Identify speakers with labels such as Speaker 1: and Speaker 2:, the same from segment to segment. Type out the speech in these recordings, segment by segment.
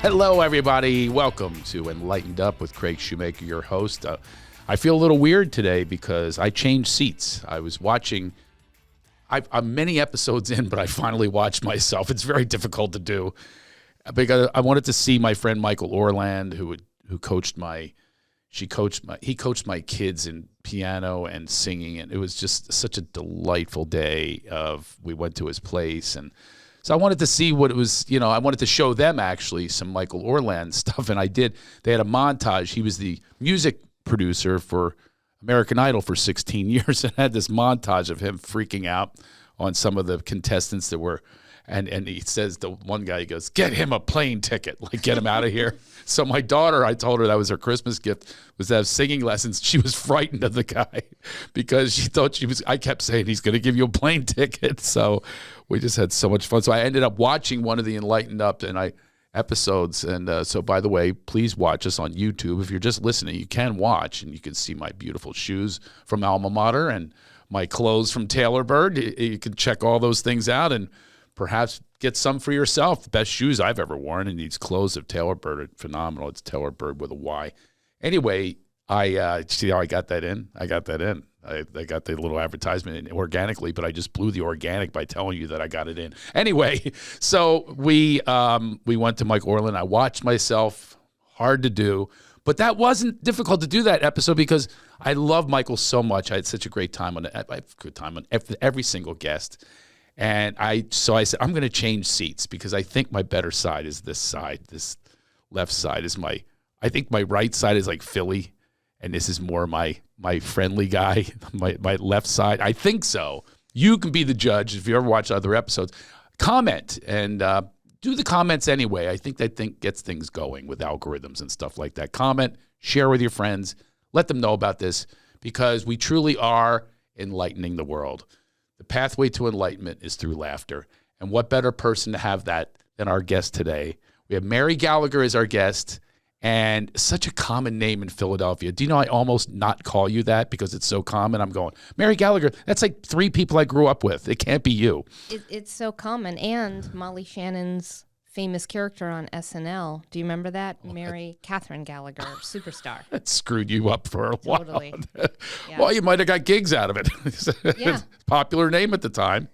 Speaker 1: Hello, everybody. Welcome to Enlightened Up with Craig Shoemaker, your host. I feel a little weird today because I changed seats. I was watching, I'm many episodes in, but I finally watched myself. It's very difficult to do because I wanted to see my friend Michael Orland, who coached my kids in piano and singing, and it was just such a delightful day. We went to his place, and so I wanted to see what it was, I wanted to show them actually some Michael Orland stuff, and I did. They had a montage. He was the music producer for American Idol for 16 years and had this montage of him freaking out on some of the contestants that were, and he says, the one guy, he goes, "Get him a plane ticket, like get him out of here." So my daughter, I told her that was her Christmas gift, was to have singing lessons. She was frightened of the guy because she thought I kept saying, he's going to give you a plane ticket. So we just had so much fun. So I ended up watching one of the Enlightened Up episodes. And so, by the way, please watch us on YouTube. If you're just listening, you can watch, and you can see my beautiful shoes from Alma Mater and my clothes from Taylor Bird. You can check all those things out and perhaps get some for yourself. The best shoes I've ever worn, and these clothes of Taylor Bird are phenomenal. It's Taylor Bird with a Y. Anyway, see how I got that in? I got the little advertisement in organically, but I just blew the organic by telling you that I got it in. Anyway, so we went to Mike Orland. I watched myself. Hard to do. But that wasn't difficult to do that episode because I love Michael so much. I had such a great time on it. I have a good time on every single guest. And so I said, I'm going to change seats because I think my better side is this side. This left side is I think my right side is like Philly, and this is more my friendly guy, my left side. I think so. You can be the judge if you ever watch other episodes. Comment and do the comments anyway. I think that gets things going with algorithms and stuff like that. Comment, share with your friends, let them know about this because we truly are enlightening the world. The pathway to enlightenment is through laughter. And what better person to have that than our guest today? We have Mary Gallagher as our guest, and such a common name in Philadelphia. Do you know I almost not call you that because it's so common? I'm going, Mary Gallagher, that's like 3 people I grew up with. It can't be you.
Speaker 2: It's so common. And Molly Shannon's famous character on SNL, do you remember that? Mary Catherine Gallagher, superstar.
Speaker 1: That screwed you up for a while.
Speaker 2: Totally. Yeah.
Speaker 1: Well, you might have got gigs out of it.
Speaker 2: Yeah.
Speaker 1: Popular name at the time.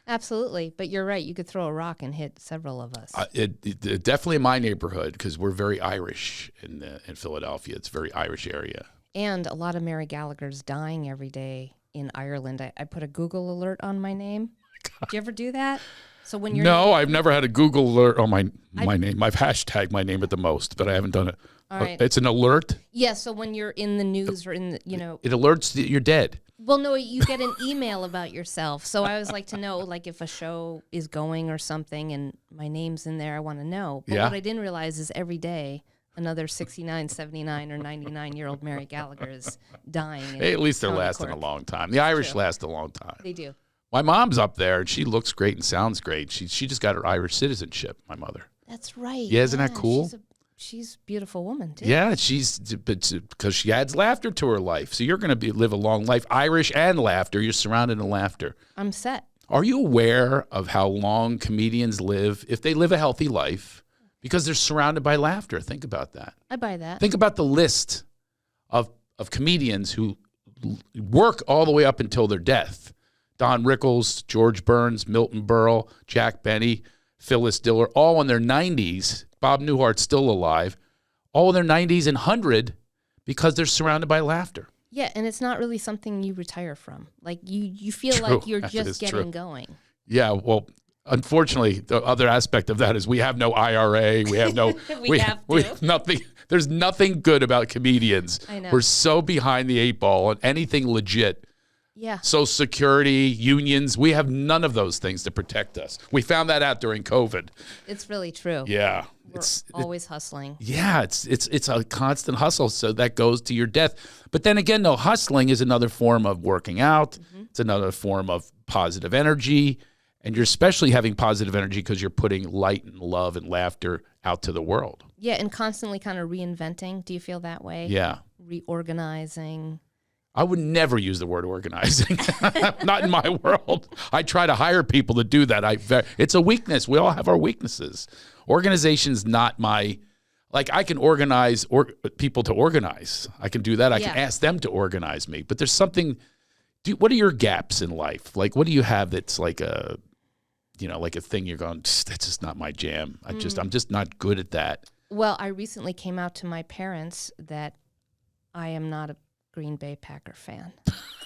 Speaker 2: Absolutely. But you're right. You could throw a rock and hit several of us.
Speaker 1: It definitely in my neighborhood because we're very Irish in Philadelphia. It's a very Irish area.
Speaker 2: And a lot of Mary Gallaghers dying every day in Ireland. I put a Google alert on my name. Do you ever do that? So when you're
Speaker 1: I've never had a Google alert on my name. I've hashtagged my name at the most, but I haven't done it.
Speaker 2: All right.
Speaker 1: It's an alert?
Speaker 2: Yeah, so when you're in the news or in the,
Speaker 1: It alerts that you're dead.
Speaker 2: Well, no, you get an email about yourself. So I always like to know, like, if a show is going or something and my name's in there, I want to know. But what I didn't realize is every day another 69, 79, or 99-year-old Mary Gallagher is dying.
Speaker 1: Hey, at least they're lasting a long time. The Irish last a long time.
Speaker 2: They do.
Speaker 1: My mom's up there, and she looks great and sounds great. She just got her Irish citizenship, my mother.
Speaker 2: That's right.
Speaker 1: Yeah, isn't that cool?
Speaker 2: She's a beautiful woman, too.
Speaker 1: Yeah, because she adds laughter to her life. So you're going to live a long life, Irish and laughter. You're surrounded in laughter.
Speaker 2: I'm set.
Speaker 1: Are you aware of how long comedians live, if they live a healthy life, because they're surrounded by laughter? Think about that.
Speaker 2: I buy that.
Speaker 1: Think about the list of comedians who work all the way up until their death. Don Rickles, George Burns, Milton Berle, Jack Benny, Phyllis Diller, all in their 90s. Bob Newhart's still alive, all in their 90s and 100 because they're surrounded by laughter.
Speaker 2: Yeah, and it's not really something you retire from. Like, you feel like you're just getting going.
Speaker 1: Yeah, well, unfortunately, the other aspect of that is we have no IRA. We have no...
Speaker 2: we have
Speaker 1: nothing. There's nothing good about comedians.
Speaker 2: I know.
Speaker 1: We're so behind the 8 ball on anything legit.
Speaker 2: Yeah.
Speaker 1: Social Security, unions, we have none of those things to protect us. We found that out during COVID.
Speaker 2: It's really true.
Speaker 1: Yeah.
Speaker 2: We're always hustling.
Speaker 1: Yeah, it's a constant hustle, so that goes to your death. But then again, though, hustling is another form of working out. Mm-hmm. It's another form of positive energy, and you're especially having positive energy because you're putting light and love and laughter out to the world.
Speaker 2: Yeah, and constantly kind of reinventing. Do you feel that way?
Speaker 1: Yeah.
Speaker 2: Reorganizing.
Speaker 1: I would never use the word organizing. Not in my world. I try to hire people to do that. It's a weakness. We all have our weaknesses. Organization's not my, like I can organize people to organize. I can do that. I can ask them to organize me. But there's something, what are your gaps in life? Like, what do you have that's like a, like a thing you're going, that's just not my jam. I'm just not good at that.
Speaker 2: Well, I recently came out to my parents that I am not a Green Bay Packer fan.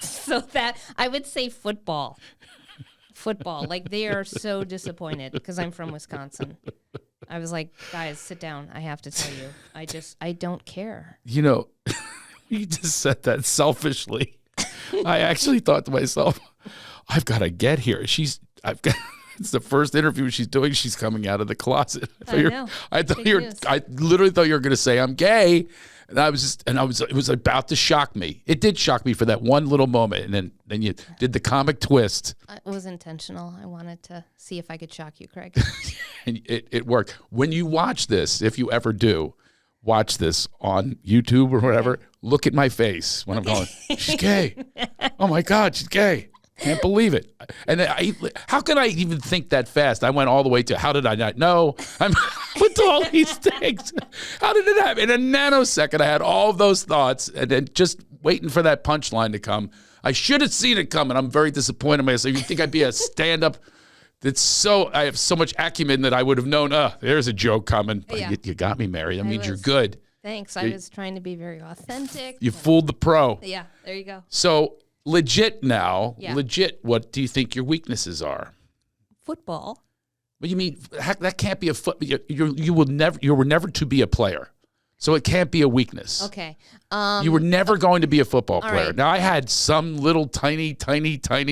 Speaker 2: So that I would say football. Like they are so disappointed because I'm from Wisconsin. I was like, guys, sit down. I have to tell you. I don't care.
Speaker 1: You just said that selfishly. I actually thought to myself, I've got to get here. It's the first interview she's doing. She's coming out of the closet.
Speaker 2: I know.
Speaker 1: I literally thought you were going to say I'm gay. And it was about to shock me. It did shock me for that one little moment. And then you did the comic twist.
Speaker 2: It was intentional. I wanted to see if I could shock you, Craig.
Speaker 1: And it worked. When you watch this, if you ever do watch this on YouTube or whatever, look at my face when I'm going, she's gay. Oh my God, she's gay. Can't believe it. And how could I even think that fast? I went all the way to, how did I not know? I'm with all these things. How did it happen? In a nanosecond, I had all of those thoughts and then just waiting for that punchline to come. I should have seen it coming. I'm very disappointed in myself. You think I'd be a stand-up? I have so much acumen that I would have known, there's a joke coming. But you got me, Mary. That means you're good.
Speaker 2: Thanks. I was trying to be very authentic.
Speaker 1: You fooled the pro.
Speaker 2: Yeah, there you go.
Speaker 1: So legit now, what do you think your weaknesses are?
Speaker 2: Football.
Speaker 1: What do you mean? That can't be a foot. You were never to be a player. So it can't be a weakness.
Speaker 2: Okay.
Speaker 1: You were never going to be a football player.
Speaker 2: Right.
Speaker 1: Now, I had some little tiny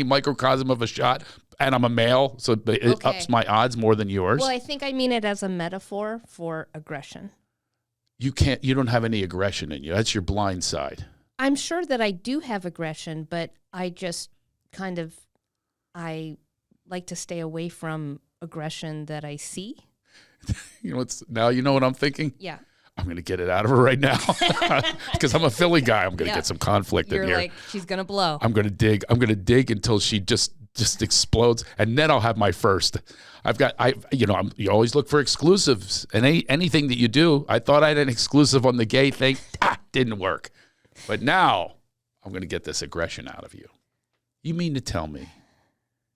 Speaker 1: microcosm of a shot, and I'm a male, so it ups my odds more than yours.
Speaker 2: Well, I think I mean it as a metaphor for aggression.
Speaker 1: You don't have any aggression in you. That's your blind side.
Speaker 2: I'm sure that I do have aggression, but I just I like to stay away from aggression that I see.
Speaker 1: You know what I'm thinking?
Speaker 2: Yeah.
Speaker 1: I'm going to get it out of her right now because I'm a Philly guy. I'm going to get some conflict in here.
Speaker 2: You're like, she's going to blow.
Speaker 1: I'm going to dig until she just explodes, and then I'll have my first. You always look for exclusives, and anything that you do, I thought I had an exclusive on the gay thing. Didn't work. But now I'm going to get this aggression out of you. You mean to tell me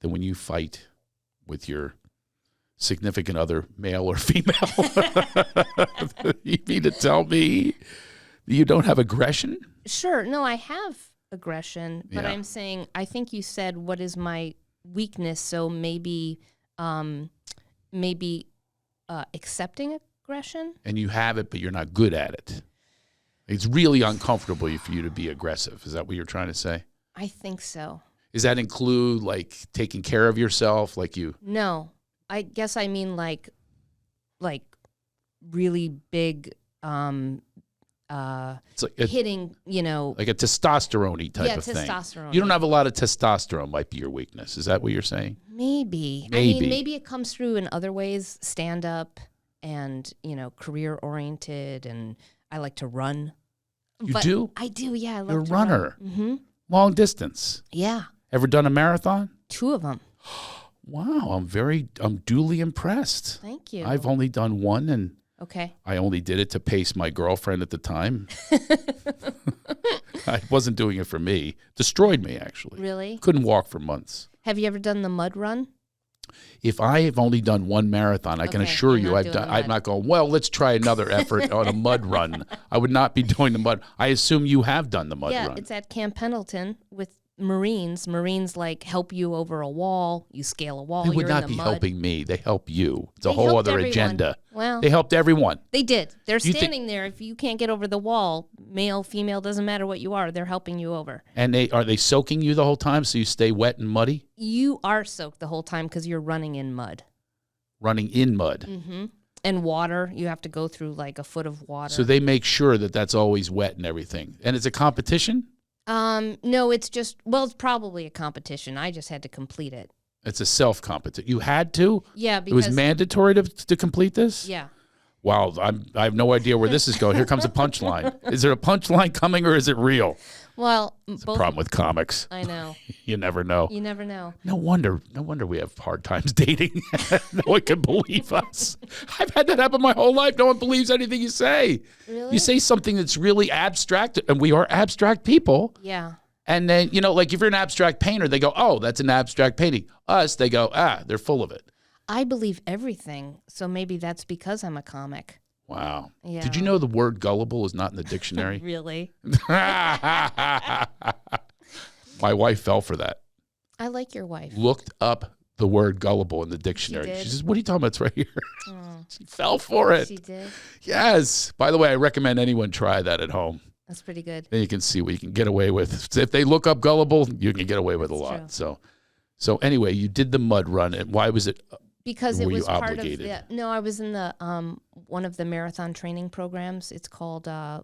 Speaker 1: that when you fight with your significant other, male or female, you mean to tell me you don't have aggression?
Speaker 2: Sure. No, I have aggression, but I'm saying, I think you said, what is my weakness? So maybe accepting aggression. And
Speaker 1: you have it, but you're not good at it. It's really uncomfortable for you to be aggressive. Is that what you're trying to say?
Speaker 2: I think so.
Speaker 1: Does that include like taking care of yourself, like you?
Speaker 2: No, I guess I mean like really big. It's like hitting,
Speaker 1: like a testosterone-y type of thing. Yeah, testosterone. You don't have a lot of testosterone. Might be your weakness. Is that what you're saying?
Speaker 2: Maybe. I mean, maybe it comes through in other ways. Stand up and career oriented, and I like to run.
Speaker 1: You do?
Speaker 2: I do. Yeah, I love
Speaker 1: You're a
Speaker 2: to
Speaker 1: runner.
Speaker 2: Run. Mm-hmm.
Speaker 1: Long distance.
Speaker 2: Yeah.
Speaker 1: Ever done a marathon?
Speaker 2: 2 of them.
Speaker 1: Wow, I'm duly impressed.
Speaker 2: Thank you.
Speaker 1: I've only done 1, and
Speaker 2: okay.
Speaker 1: I only did it to pace my girlfriend at the time. I wasn't doing it for me. Destroyed me, actually.
Speaker 2: Really?
Speaker 1: Couldn't walk for months.
Speaker 2: Have you ever done the mud run?
Speaker 1: If I have only done 1 marathon, I can assure you I'm not going, well, let's try another effort on a mud run. I would not be doing the mud. I assume you have done the mud run.
Speaker 2: Yeah, it's at Camp Pendleton with Marines. Marines help you over a wall. You scale a wall.
Speaker 1: They would not be helping me. They help you. It's a whole other agenda.
Speaker 2: Well,
Speaker 1: they helped everyone.
Speaker 2: They did. They're standing there. If you can't get over the wall, male, female, doesn't matter what you are. They're helping you over.
Speaker 1: And are they soaking you the whole time so you stay wet and muddy?
Speaker 2: You are soaked the whole time because you're running in mud.
Speaker 1: Running in mud.
Speaker 2: Mm-hmm. And water. You have to go through like a foot of water.
Speaker 1: So they make sure that that's always wet and everything. And it's a competition?
Speaker 2: No, it's it's probably a competition. I just had to complete it.
Speaker 1: It's a self-competition. You had to?
Speaker 2: Yeah, because
Speaker 1: it was mandatory to complete this?
Speaker 2: Yeah.
Speaker 1: Wow, I have no idea where this is going. Here comes a punchline. Is there a punchline coming or is it real?
Speaker 2: Well,
Speaker 1: It's a
Speaker 2: both.
Speaker 1: problem with comics.
Speaker 2: I know.
Speaker 1: You never know.
Speaker 2: You never know.
Speaker 1: No wonder we have hard times dating. No one can believe us. I've had that happen my whole life. No one believes anything you say.
Speaker 2: Really?
Speaker 1: You say something that's really abstract, and we are abstract people.
Speaker 2: Yeah.
Speaker 1: And then, like if you're an abstract painter, they go, oh, that's an abstract painting. Us, they go, they're full of it.
Speaker 2: I believe everything, so maybe that's because I'm a comic.
Speaker 1: Wow.
Speaker 2: Yeah.
Speaker 1: Did you know the word gullible is not in the dictionary?
Speaker 2: Really?
Speaker 1: My wife fell for that.
Speaker 2: I like your wife.
Speaker 1: Looked up the word gullible in the dictionary.
Speaker 2: She
Speaker 1: She
Speaker 2: did?
Speaker 1: says, what are you talking about? It's right here.
Speaker 2: Oh,
Speaker 1: She fell for it.
Speaker 2: she did?
Speaker 1: Yes. By the way, I recommend anyone try that at home.
Speaker 2: That's pretty good.
Speaker 1: Then you can see what you can get away with. If they look up gullible, you can get away with a
Speaker 2: That's
Speaker 1: lot.
Speaker 2: true.
Speaker 1: So anyway, you did the mud run, and why was it?
Speaker 2: Because
Speaker 1: Were
Speaker 2: it
Speaker 1: you
Speaker 2: was part
Speaker 1: obligated?
Speaker 2: of the. No, I was in the one of the marathon training programs. It's called LA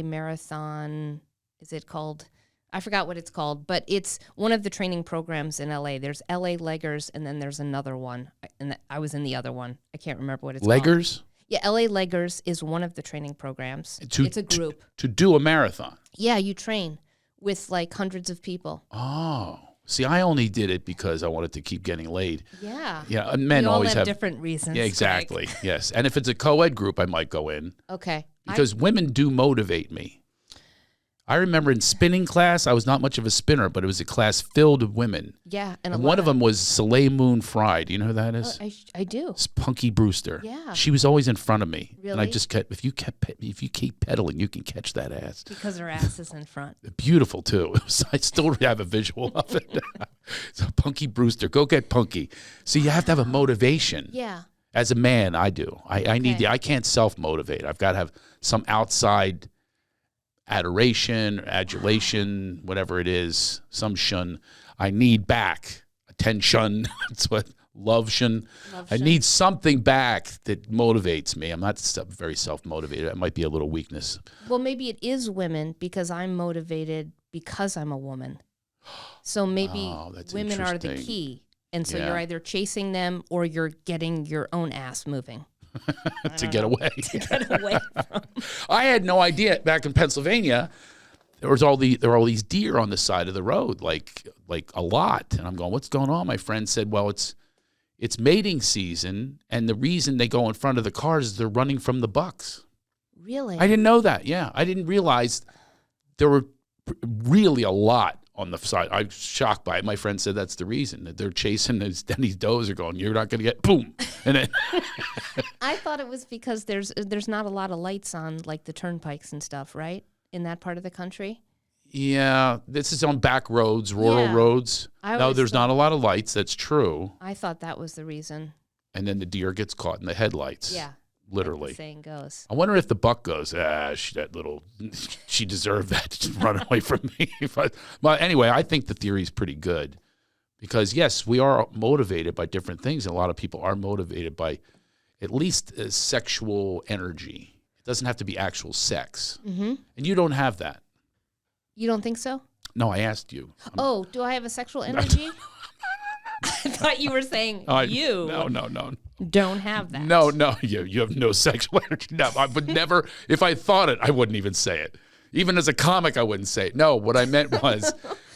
Speaker 2: Marathon. Is it called? I forgot what it's called, but it's one of the training programs in LA. There's LA Leggers, and then there's another one, and I was in the other one. I can't remember what it's called.
Speaker 1: Leggers?
Speaker 2: Yeah, LA Leggers is one of the training programs. It's a group.
Speaker 1: To do a marathon.
Speaker 2: Yeah, you train with like hundreds of people.
Speaker 1: Oh. See, I only did it because I wanted to keep getting laid.
Speaker 2: Yeah.
Speaker 1: Yeah, and men
Speaker 2: We all
Speaker 1: always
Speaker 2: have different reasons.
Speaker 1: Yeah,
Speaker 2: Greg.
Speaker 1: exactly. Yes. And if it's a co-ed group, I might go in.
Speaker 2: Okay.
Speaker 1: Because women do motivate me. I remember in spinning class, I was not much of a spinner, but it was a class filled with women.
Speaker 2: Yeah, and
Speaker 1: one of them was Soleil Moon Fry. Do you know who that is?
Speaker 2: I do.
Speaker 1: It's Punky Brewster.
Speaker 2: Yeah.
Speaker 1: She was always in front of me. And I
Speaker 2: Really?
Speaker 1: just kept, if you keep pedaling, you can catch that ass.
Speaker 2: Because her ass is in front.
Speaker 1: Beautiful too. I still have a visual of it. So Punky Brewster, go get Punky. So you have to have a motivation.
Speaker 2: Yeah.
Speaker 1: As a man, I do. I need. I can't self-motivate. I've got to have some outside adoration, adulation, whatever it is, some shun. I need back attention. That's what love shun. I need something back that motivates me. I'm not very self-motivated. It might be a little weakness.
Speaker 2: Well, maybe it is women because I'm motivated because I'm a woman. So maybe women are the
Speaker 1: interesting.
Speaker 2: key. And so
Speaker 1: Yeah.
Speaker 2: you're either chasing them or you're getting your own ass moving.
Speaker 1: to get away.
Speaker 2: Get away from.
Speaker 1: I had no idea back in Pennsylvania. There were all these deer on the side of the road, like a lot. And I'm going, what's going on? My friend said, well, it's mating season, and the reason they go in front of the cars is they're running from the bucks.
Speaker 2: Really?
Speaker 1: I didn't know that. Yeah, I didn't realize there were really a lot on the side. I was shocked by it. My friend said that's the reason, that they're chasing these does are going, you're not going to get boom. And then
Speaker 2: I thought it was because there's not a lot of lights on like the turnpikes and stuff, right? In that part of the country.
Speaker 1: yeah, this is on back roads, rural
Speaker 2: Yeah.
Speaker 1: roads.
Speaker 2: I
Speaker 1: No,
Speaker 2: always
Speaker 1: there's
Speaker 2: thought-
Speaker 1: not a lot of lights. That's true.
Speaker 2: I thought that was the reason.
Speaker 1: And then the deer gets caught in the headlights.
Speaker 2: Yeah.
Speaker 1: Literally.
Speaker 2: The saying goes.
Speaker 1: I wonder if the buck goes, she deserved that. Just run away from me. But anyway, I think the theory is pretty good because, yes, we are motivated by different things. And a lot of people are motivated by at least sexual energy. It doesn't have to be actual sex.
Speaker 2: Mm-hmm.
Speaker 1: And you don't have that.
Speaker 2: You don't think so?
Speaker 1: No, I asked you.
Speaker 2: Oh, do I have a sexual energy? I thought you were saying you
Speaker 1: No.
Speaker 2: don't have that.
Speaker 1: No, you have no sexual energy. No, I would never. If I thought it, I wouldn't even say it. Even as a comic, I wouldn't say it. No, what I meant was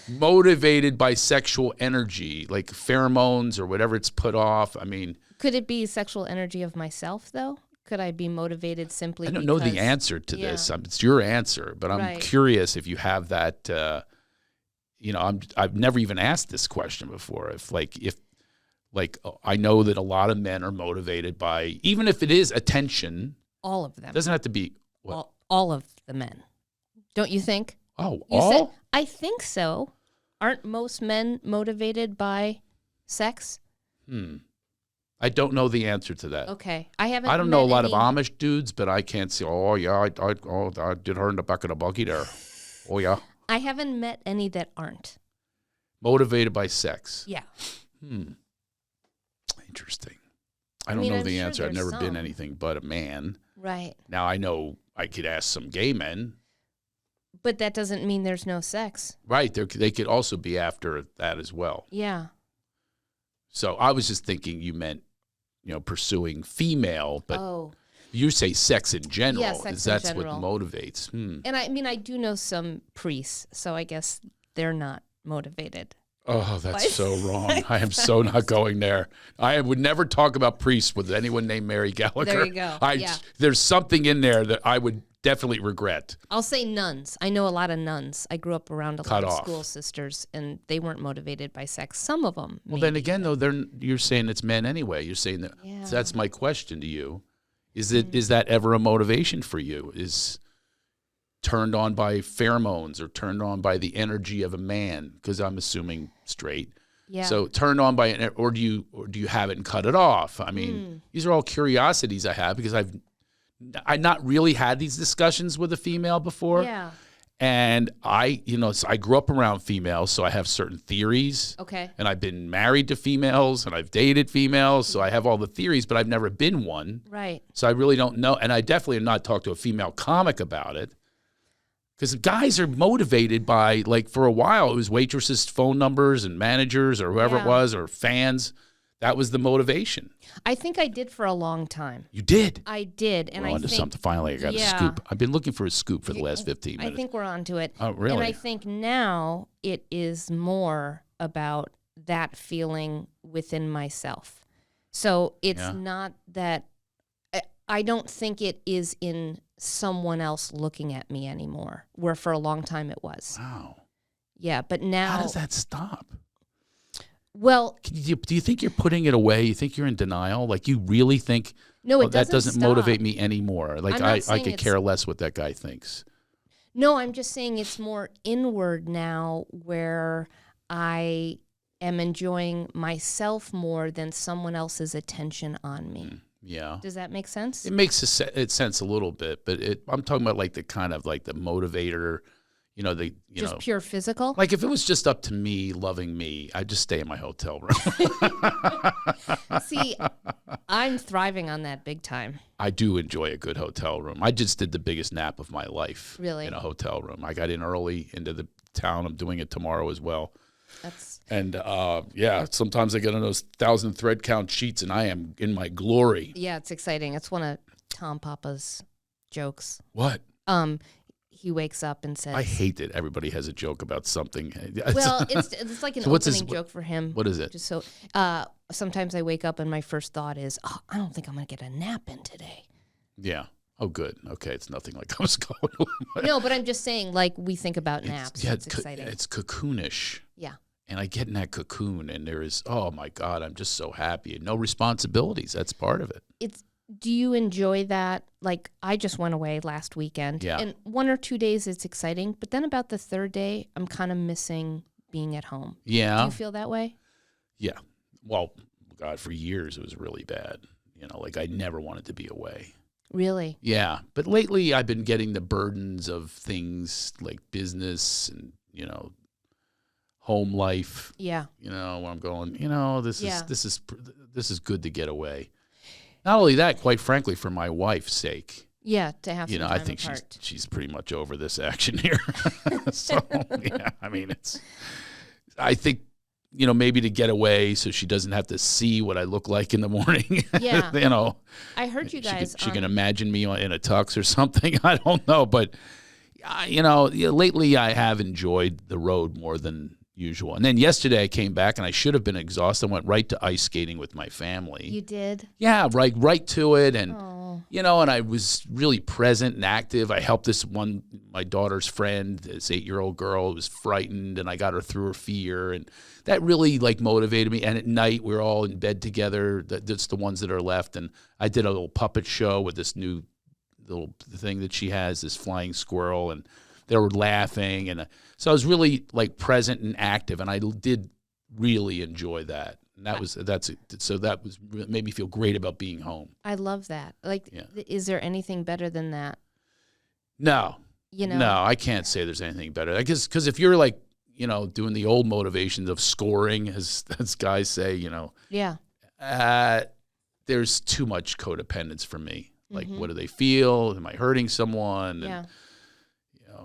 Speaker 1: motivated by sexual energy, like pheromones or whatever it's put off. I mean,
Speaker 2: Could it be sexual energy of myself, though? Could I be motivated simply
Speaker 1: I don't know the
Speaker 2: because-
Speaker 1: answer to
Speaker 2: Yeah.
Speaker 1: this. It's your answer, but I'm
Speaker 2: Right.
Speaker 1: curious if you have that. I've never even asked this question before. If I know that a lot of men are motivated by, even if it is attention,
Speaker 2: All of them.
Speaker 1: it doesn't have to be. What?
Speaker 2: All of the men. Don't you think?
Speaker 1: Oh,
Speaker 2: You
Speaker 1: all?
Speaker 2: said, I think so. Aren't most men motivated by sex?
Speaker 1: I don't know the answer to that.
Speaker 2: Okay. I haven't
Speaker 1: I don't know a
Speaker 2: met
Speaker 1: lot
Speaker 2: any-
Speaker 1: of Amish dudes, but I can't say, I did her in the back of the buggy there. Oh, yeah.
Speaker 2: I haven't met any that aren't.
Speaker 1: Motivated by sex.
Speaker 2: Yeah.
Speaker 1: Interesting. I don't
Speaker 2: mean,
Speaker 1: know
Speaker 2: I'm
Speaker 1: the
Speaker 2: sure
Speaker 1: answer. I've
Speaker 2: there's
Speaker 1: never been
Speaker 2: some.
Speaker 1: anything but a man.
Speaker 2: Right.
Speaker 1: Now, I know I could ask some gay men.
Speaker 2: But that doesn't mean there's no sex.
Speaker 1: Right. They could also be after that as well.
Speaker 2: Yeah.
Speaker 1: So I was just thinking you meant, pursuing female, but
Speaker 2: Oh.
Speaker 1: You say sex in general.
Speaker 2: Yeah, sex in
Speaker 1: That's
Speaker 2: general.
Speaker 1: what motivates.
Speaker 2: And I mean, I do know some priests, so I guess they're not motivated.
Speaker 1: Oh, that's so wrong. I am so not going there. I would never talk about priests with anyone named Mary Gallagher.
Speaker 2: There you go.
Speaker 1: There's something in there that I would definitely regret.
Speaker 2: I'll say nuns. I know a lot of nuns. I grew up around a lot of
Speaker 1: off.
Speaker 2: school sisters, and they weren't motivated by sex. Some of them.
Speaker 1: Well, then again, though, you're saying it's men anyway. You're saying that.
Speaker 2: Yeah.
Speaker 1: So that's my question to you. Is that ever a motivation for you? Is turned on by pheromones or turned on by the energy of a man? Because I'm assuming straight.
Speaker 2: Yeah.
Speaker 1: So turned on by it, or do you have it and cut it off? I mean, these are all curiosities I have because I've not really had these discussions with a female before.
Speaker 2: Yeah.
Speaker 1: And I grew up around females, so I have certain theories.
Speaker 2: Okay.
Speaker 1: And I've been married to females and I've dated females, so I have all the theories, but I've never been one.
Speaker 2: Right.
Speaker 1: So I really don't know. And I definitely have not talked to a female comic about it. Because guys are motivated by, like, for a while, it was waitresses' phone numbers and managers or whoever it was or fans. That was the motivation.
Speaker 2: I think I did for a long time.
Speaker 1: You did?
Speaker 2: I did. And
Speaker 1: we're
Speaker 2: I
Speaker 1: on to
Speaker 2: think,
Speaker 1: something. Finally, I got a scoop. I've been looking for a scoop for the last 15 minutes.
Speaker 2: I think we're on to it.
Speaker 1: Oh, really?
Speaker 2: And I think now it is more about that feeling within myself. So it's not that I don't think it is in someone else looking at me anymore, where for a long time it was.
Speaker 1: Wow.
Speaker 2: Yeah, but now...
Speaker 1: How does that stop?
Speaker 2: Well...
Speaker 1: Do you think you're putting it away? You think you're in denial? Like, you really think,
Speaker 2: no,
Speaker 1: that doesn't motivate me anymore? Like, I could care less what that guy thinks.
Speaker 2: No, I'm just saying it's more inward now where I am enjoying myself more than someone else's attention on me.
Speaker 1: Yeah.
Speaker 2: Does that make sense?
Speaker 1: It makes sense a little bit, but I'm talking about like the kind of like the motivator,
Speaker 2: just pure physical.
Speaker 1: Like if it was just up to me, loving me, I'd just stay in my hotel room.
Speaker 2: See, I'm thriving on that big time.
Speaker 1: I do enjoy a good hotel room. I just did the biggest nap of my life.
Speaker 2: Really?
Speaker 1: In a hotel room. I got in early into the town. I'm doing it tomorrow as well. Sometimes I get on those 1,000 thread count sheets and I am in my glory.
Speaker 2: Yeah, it's exciting. It's one of Tom Papa's jokes.
Speaker 1: What?
Speaker 2: He wakes up and says...
Speaker 1: I hate that everybody has a joke about something.
Speaker 2: Well, it's like an opening joke for him.
Speaker 1: What is it?
Speaker 2: Just so sometimes I wake up and my first thought is, I don't think I'm going to get a nap in today.
Speaker 1: Yeah. Oh, good. Okay, it's nothing like I was going.
Speaker 2: No, but I'm just saying, like, we think about naps. It's exciting.
Speaker 1: It's cocoonish.
Speaker 2: Yeah.
Speaker 1: And I get in that cocoon, and there is, oh my God, I'm just so happy. And no responsibilities. That's part of it.
Speaker 2: Do you enjoy that? Like, I just went away last weekend.
Speaker 1: Yeah.
Speaker 2: And 1 or 2 days, it's exciting. But then about the third day, I'm kind of missing being at home.
Speaker 1: Yeah.
Speaker 2: Do you feel that way?
Speaker 1: Yeah. Well, God, for years, it was really bad. Like I never wanted to be away.
Speaker 2: Really?
Speaker 1: Yeah. But lately, I've been getting the burdens of things like business and, home life.
Speaker 2: Yeah.
Speaker 1: Where I'm going, this is good to get away. Not only that, quite frankly, for my wife's sake.
Speaker 2: Yeah, to have some time
Speaker 1: I think
Speaker 2: apart.
Speaker 1: she's pretty much over this action here. So, yeah, I mean, I think, maybe to get away so she doesn't have to see what I look like in the morning.
Speaker 2: Yeah.
Speaker 1: I
Speaker 2: heard you guys.
Speaker 1: She can imagine me in a tux or something. I don't know. But, lately I have enjoyed the road more than usual. And then yesterday I came back and I should have been exhausted. I went right to ice skating with my family.
Speaker 2: You did?
Speaker 1: Yeah, right to it. And, and I was really present and active. I helped my daughter's friend, this 8-year-old girl who was frightened, and I got her through her fear. And that really motivated me. And at night we were all in bed together. That's the ones that are left. And I did a little puppet show with this new little thing that she has, this flying squirrel, and they were laughing, and so I was really present and active, and I did really enjoy that. And that made me feel great about being home.
Speaker 2: I love that. Is there anything better than that?
Speaker 1: No, no, I can't say there's anything better. I guess because if you're doing the old motivations of scoring, as guys say,
Speaker 2: yeah,
Speaker 1: there's too much codependence for me. Like, what do they feel? Am I hurting someone?
Speaker 2: Yeah.
Speaker 1: And,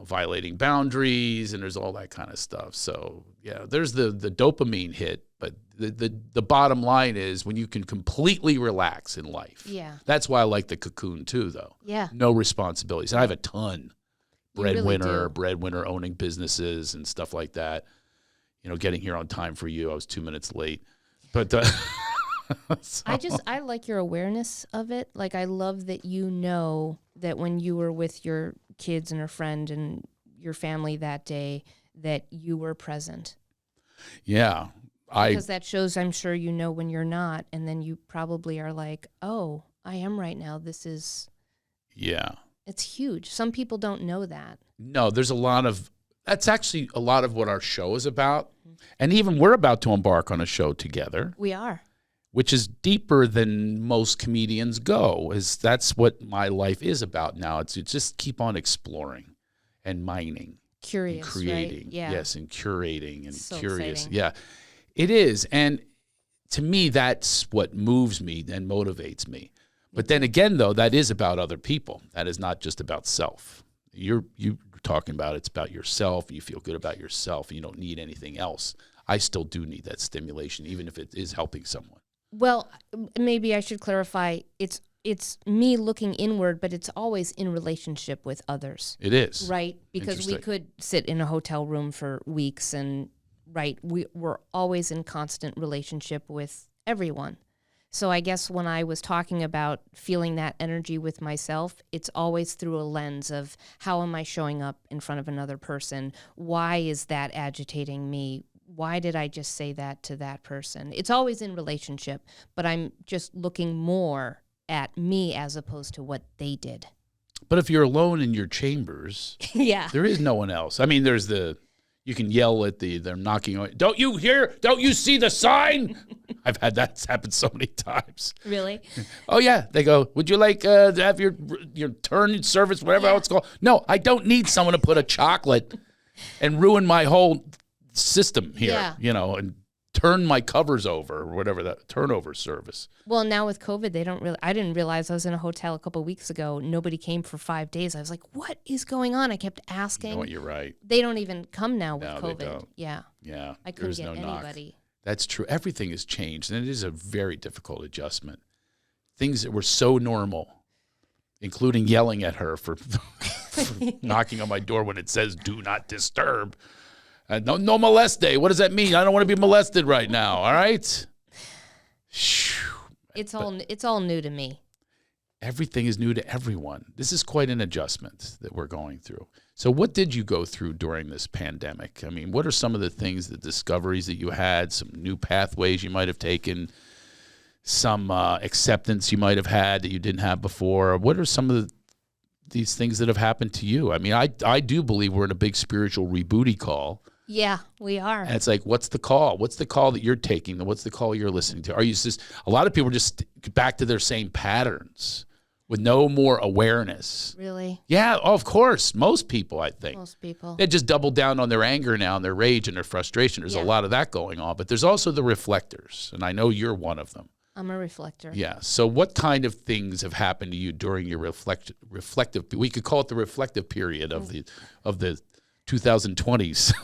Speaker 1: violating boundaries, and there's all that kind of stuff. So, yeah, there's the dopamine hit, but the bottom line is when you can completely relax in life.
Speaker 2: Yeah.
Speaker 1: That's why I like the cocoon too, though.
Speaker 2: Yeah.
Speaker 1: No responsibilities. And I have a ton.
Speaker 2: Breadwinner
Speaker 1: owning businesses and stuff like that. Getting here on time for you. I was 2 minutes late. But so.
Speaker 2: I like your awareness of it. Like, I love that that when you were with your kids and a friend and your family that day, that you were present.
Speaker 1: Yeah.
Speaker 2: Because that shows, I'm sure when you're not, and then you probably are like, oh, I am right now. This is...
Speaker 1: Yeah.
Speaker 2: It's huge. Some people don't know that.
Speaker 1: No, that's actually a lot of what our show is about. And even we're about to embark on a show together.
Speaker 2: We are.
Speaker 1: Which is deeper than most comedians go. That's what my life is about now. It's just keep on exploring and mining.
Speaker 2: Curious,
Speaker 1: and creating.
Speaker 2: Right? Yeah.
Speaker 1: Yes, and curating and
Speaker 2: so
Speaker 1: curious.
Speaker 2: Exciting.
Speaker 1: Yeah, it is. And to me, that's what moves me and motivates me. But then again, though, that is about other people. That is not just about self. You're talking about it's about yourself. You feel good about yourself. You don't need anything else. I still do need that stimulation, even if it is helping someone.
Speaker 2: Well, maybe I should clarify. It's me looking inward, but it's always in relationship with others.
Speaker 1: It is.
Speaker 2: Right? Because we could sit in a hotel room for weeks and, we're always in constant relationship with everyone. So I guess when I was talking about feeling that energy with myself, it's always through a lens of how am I showing up in front of another person? Why is that agitating me? Why did I just say that to that person? It's always in relationship, but I'm just looking more at me as opposed to what they did.
Speaker 1: But if you're alone in your chambers,
Speaker 2: yeah,
Speaker 1: there is no one else. I mean, you can yell at they're knocking on. Don't you hear? Don't you see the sign? I've had that happen so many times.
Speaker 2: Really?
Speaker 1: Oh yeah. They go, would you like to have your turn service, whatever it's called? No, I don't need someone to put a chocolate and ruin my whole system here, and turn my covers over or whatever, that turnover service.
Speaker 2: Well, now with COVID, I didn't realize I was in a hotel a couple of weeks ago. Nobody came for 5 days. I was like, what is going on? I kept asking.
Speaker 1: You know what, you're right.
Speaker 2: They don't even come now with COVID.
Speaker 1: They don't.
Speaker 2: Yeah.
Speaker 1: Yeah.
Speaker 2: I couldn't get anybody.
Speaker 1: Knock. That's true. Everything has changed, and it is a very difficult adjustment. Things that were so normal, including yelling at her for knocking on my door when it says "Do not disturb." No moleste. What does that mean? I don't want to be molested right now. All right.
Speaker 2: It's all new to me.
Speaker 1: Everything is new to everyone. This is quite an adjustment that we're going through. So what did you go through during this pandemic? I mean, what are some of the things, the discoveries that you had, some new pathways you might have taken, some acceptance you might have had that you didn't have before? What are some of these things that have happened to you? I mean, I do believe we're in a big spiritual rebooty call.
Speaker 2: Yeah, we are.
Speaker 1: And it's like, what's the call? What's the call that you're taking? What's the call you're listening to? Are you just, a lot of people are just back to their same patterns with no more awareness.
Speaker 2: Really?
Speaker 1: Yeah, of course. Most people, I think.
Speaker 2: Most people.
Speaker 1: They just double down on their anger now and their rage and their frustration. There's a lot of that going on. But there's also the reflectors, and I know you're one of them.
Speaker 2: I'm a reflector.
Speaker 1: Yeah. So what kind of things have happened to you during your reflective, we could call it the reflective period of the 2020s.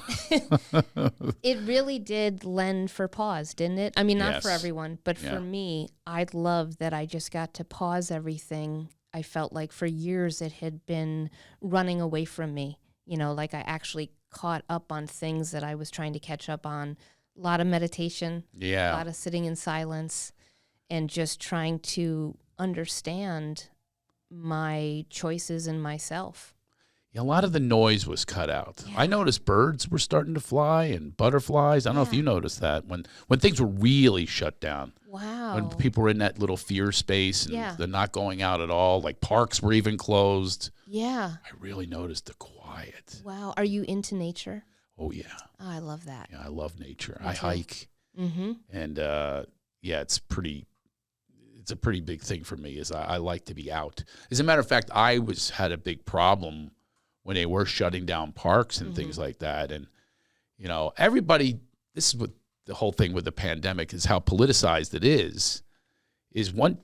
Speaker 2: It really did lend for pause, didn't it? I mean, not for everyone, but for me, I love that I just got to pause everything. I felt like for years it had been running away from me. Like I actually caught up on things that I was trying to catch up on. A lot of meditation, a lot of sitting in silence, and just trying to understand my choices and myself.
Speaker 1: A lot of the noise was cut out. Yeah. I noticed birds were starting to fly and butterflies. I don't know if you noticed that when things were really shut down.
Speaker 2: Wow.
Speaker 1: When people were in that little fear space and they're not going out at all. Like parks were even closed.
Speaker 2: Yeah.
Speaker 1: I really noticed the quiet.
Speaker 2: Wow. Are you into nature?
Speaker 1: Oh, yeah.
Speaker 2: Oh, I love that.
Speaker 1: Yeah, I love nature. I hike.
Speaker 2: Mm-hmm.
Speaker 1: And, it's a pretty big thing for me is I like to be out. As a matter of fact, I had a big problem when they were shutting down parks and things like that. And, everybody, this is what the whole thing with the pandemic is, how politicized it is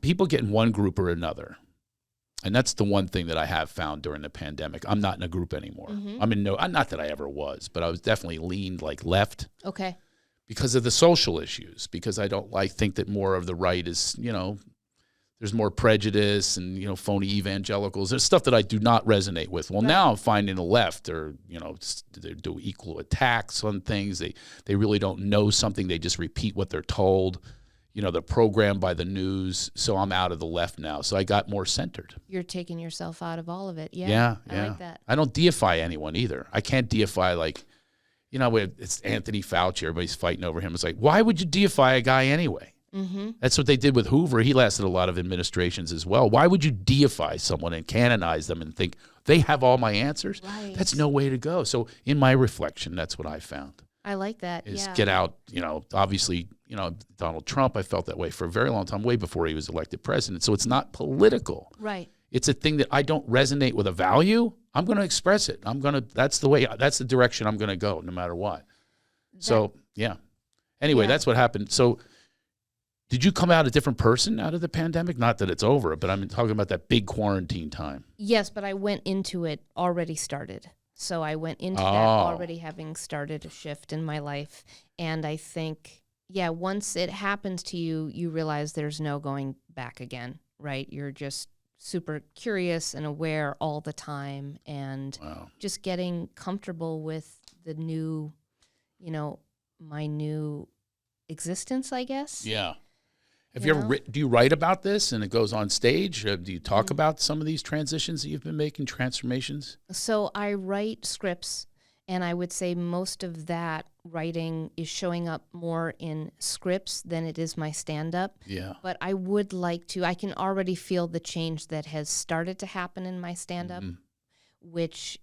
Speaker 1: people get in one group or another. And that's the one thing that I have found during the pandemic. I'm not in a group anymore. I'm not that I ever was, but I was definitely leaned like left.
Speaker 2: Okay.
Speaker 1: because of the social issues, because I think that more of the right is, there's more prejudice and, phony evangelicals. There's stuff that I do not resonate with. Well, now I'm finding the left they do equal attacks on things. They really don't know something. They just repeat what they're told. They're programmed by the news. So I'm out of the left now. So I got more centered.
Speaker 2: You're taking yourself out of all of it.
Speaker 1: Yeah.
Speaker 2: I like that.
Speaker 1: I don't deify anyone either. I can't deify it's Anthony Fauci. Everybody's fighting over him. It's like, why would you deify a guy anyway? Mm-hmm. That's what they did with Hoover. He lasted a lot of administrations as well. Why would you deify someone and canonize them and think they have all my answers?
Speaker 2: Right.
Speaker 1: That's no way to go. So in my reflection, that's what I found.
Speaker 2: I like that.
Speaker 1: Is get out, obviously, Donald Trump, I felt that way for a very long time, way before he was elected president. So it's not political.
Speaker 2: Right.
Speaker 1: It's a thing that I don't resonate with a value. I'm going to express it. That's the direction I'm going to go no matter what. Anyway, that's what happened. So did you come out a different person out of the pandemic? Not that it's over, but I'm talking about that big quarantine time.
Speaker 2: Yes, but I went into it already started. So I went into that already having started a shift in my life. And I think, once it happens to you, you realize there's no going back again, right? You're just super curious and aware all the time and just getting comfortable with the new, my new existence, I guess.
Speaker 1: Yeah. Have you ever do you write about this and it goes on stage? Do you talk about some of these transitions that you've been making, transformations?
Speaker 2: So I write scripts, and I would say most of that writing is showing up more in scripts than it is my stand-up.
Speaker 1: Yeah.
Speaker 2: But I would like to, I can already feel the change that has started to happen in my stand-up, which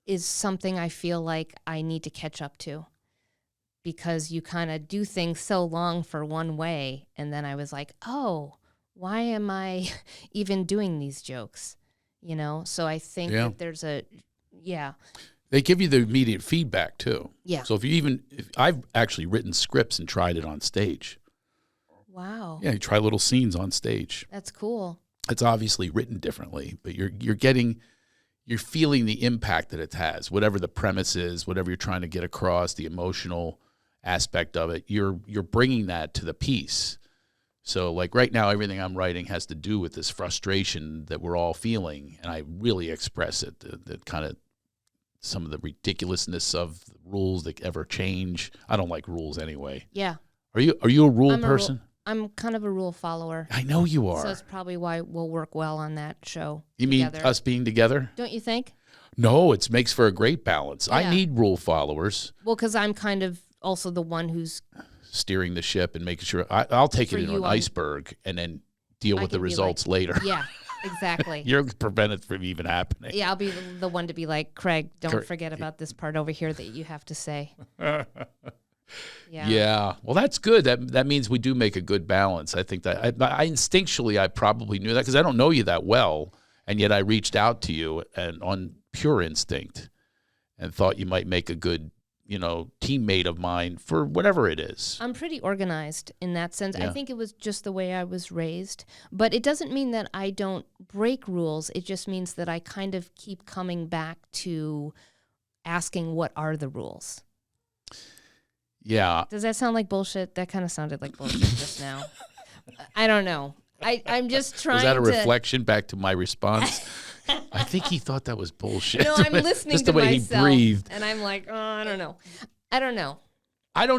Speaker 2: is something I feel like I need to catch up to. Because you kind of do things so long for one way, and then I was like, oh, why am I even doing these jokes? So I think that there's
Speaker 1: They give you the immediate feedback too.
Speaker 2: Yeah.
Speaker 1: So if I've actually written scripts and tried it on stage.
Speaker 2: Wow.
Speaker 1: Yeah, you try little scenes on stage.
Speaker 2: That's cool.
Speaker 1: It's obviously written differently, but you're feeling the impact that it has, whatever the premise is, whatever you're trying to get across, the emotional aspect of it, you're bringing that to the piece. So like right now, everything I'm writing has to do with this frustration that we're all feeling, and I really express it, that kind of some of the ridiculousness of rules that ever change. I don't like rules anyway.
Speaker 2: Yeah.
Speaker 1: Are you a rule person?
Speaker 2: I'm kind of a rule follower.
Speaker 1: I know you are.
Speaker 2: So that's probably why we'll work well on that show.
Speaker 1: You
Speaker 2: together.
Speaker 1: mean us being together?
Speaker 2: Don't you think?
Speaker 1: No, it makes for a great balance.
Speaker 2: Yeah.
Speaker 1: I need rule followers.
Speaker 2: Well, because I'm kind of also the one who's
Speaker 1: steering the ship and making sure I'll take it into an iceberg and then deal with the results later.
Speaker 2: Yeah, exactly.
Speaker 1: You're prevented from even happening.
Speaker 2: Yeah, I'll be the one to be like, Craig, don't forget about this part over here that you have to say.
Speaker 1: Yeah. Well, that's good. That means we do make a good balance. I think that I instinctually I probably knew that because I don't know you that well, and yet I reached out to you and on pure instinct and thought you might make a good teammate of mine for whatever it is.
Speaker 2: I'm pretty organized in that sense.
Speaker 1: Yeah.
Speaker 2: I think it was just the way I was raised. But it doesn't mean that I don't break rules. It just means that I kind of keep coming back to asking what are the rules.
Speaker 1: Yeah.
Speaker 2: Does that sound like bullshit? That kind of sounded like bullshit just now. I don't know. I'm just trying to...
Speaker 1: Was that a reflection back to my response? I think he thought that was bullshit.
Speaker 2: No, I'm listening
Speaker 1: just
Speaker 2: to
Speaker 1: the way
Speaker 2: myself,
Speaker 1: he breathed.
Speaker 2: And I'm like, oh, I don't know.
Speaker 1: I don't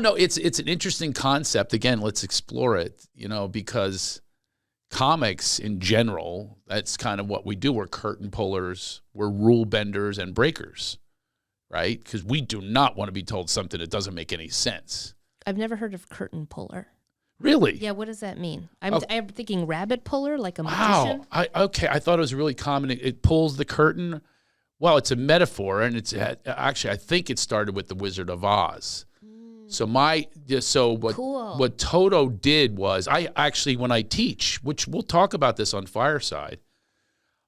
Speaker 1: know. It's an interesting concept. Again, let's explore it, because comics in general, that's kind of what we do. We're curtain pullers, we're rule benders and breakers, right? Because we do not want to be told something that doesn't make any sense.
Speaker 2: I've never heard of curtain puller.
Speaker 1: Really?
Speaker 2: Yeah, what does that mean? I'm thinking rabbit puller, like a magician.
Speaker 1: Wow. I thought it was really common. It pulls the curtain. Well, it's a metaphor, and it's actually, I think it started with the Wizard of Oz. So what Toto did was, I actually, when I teach, which we'll talk about this on Fireside,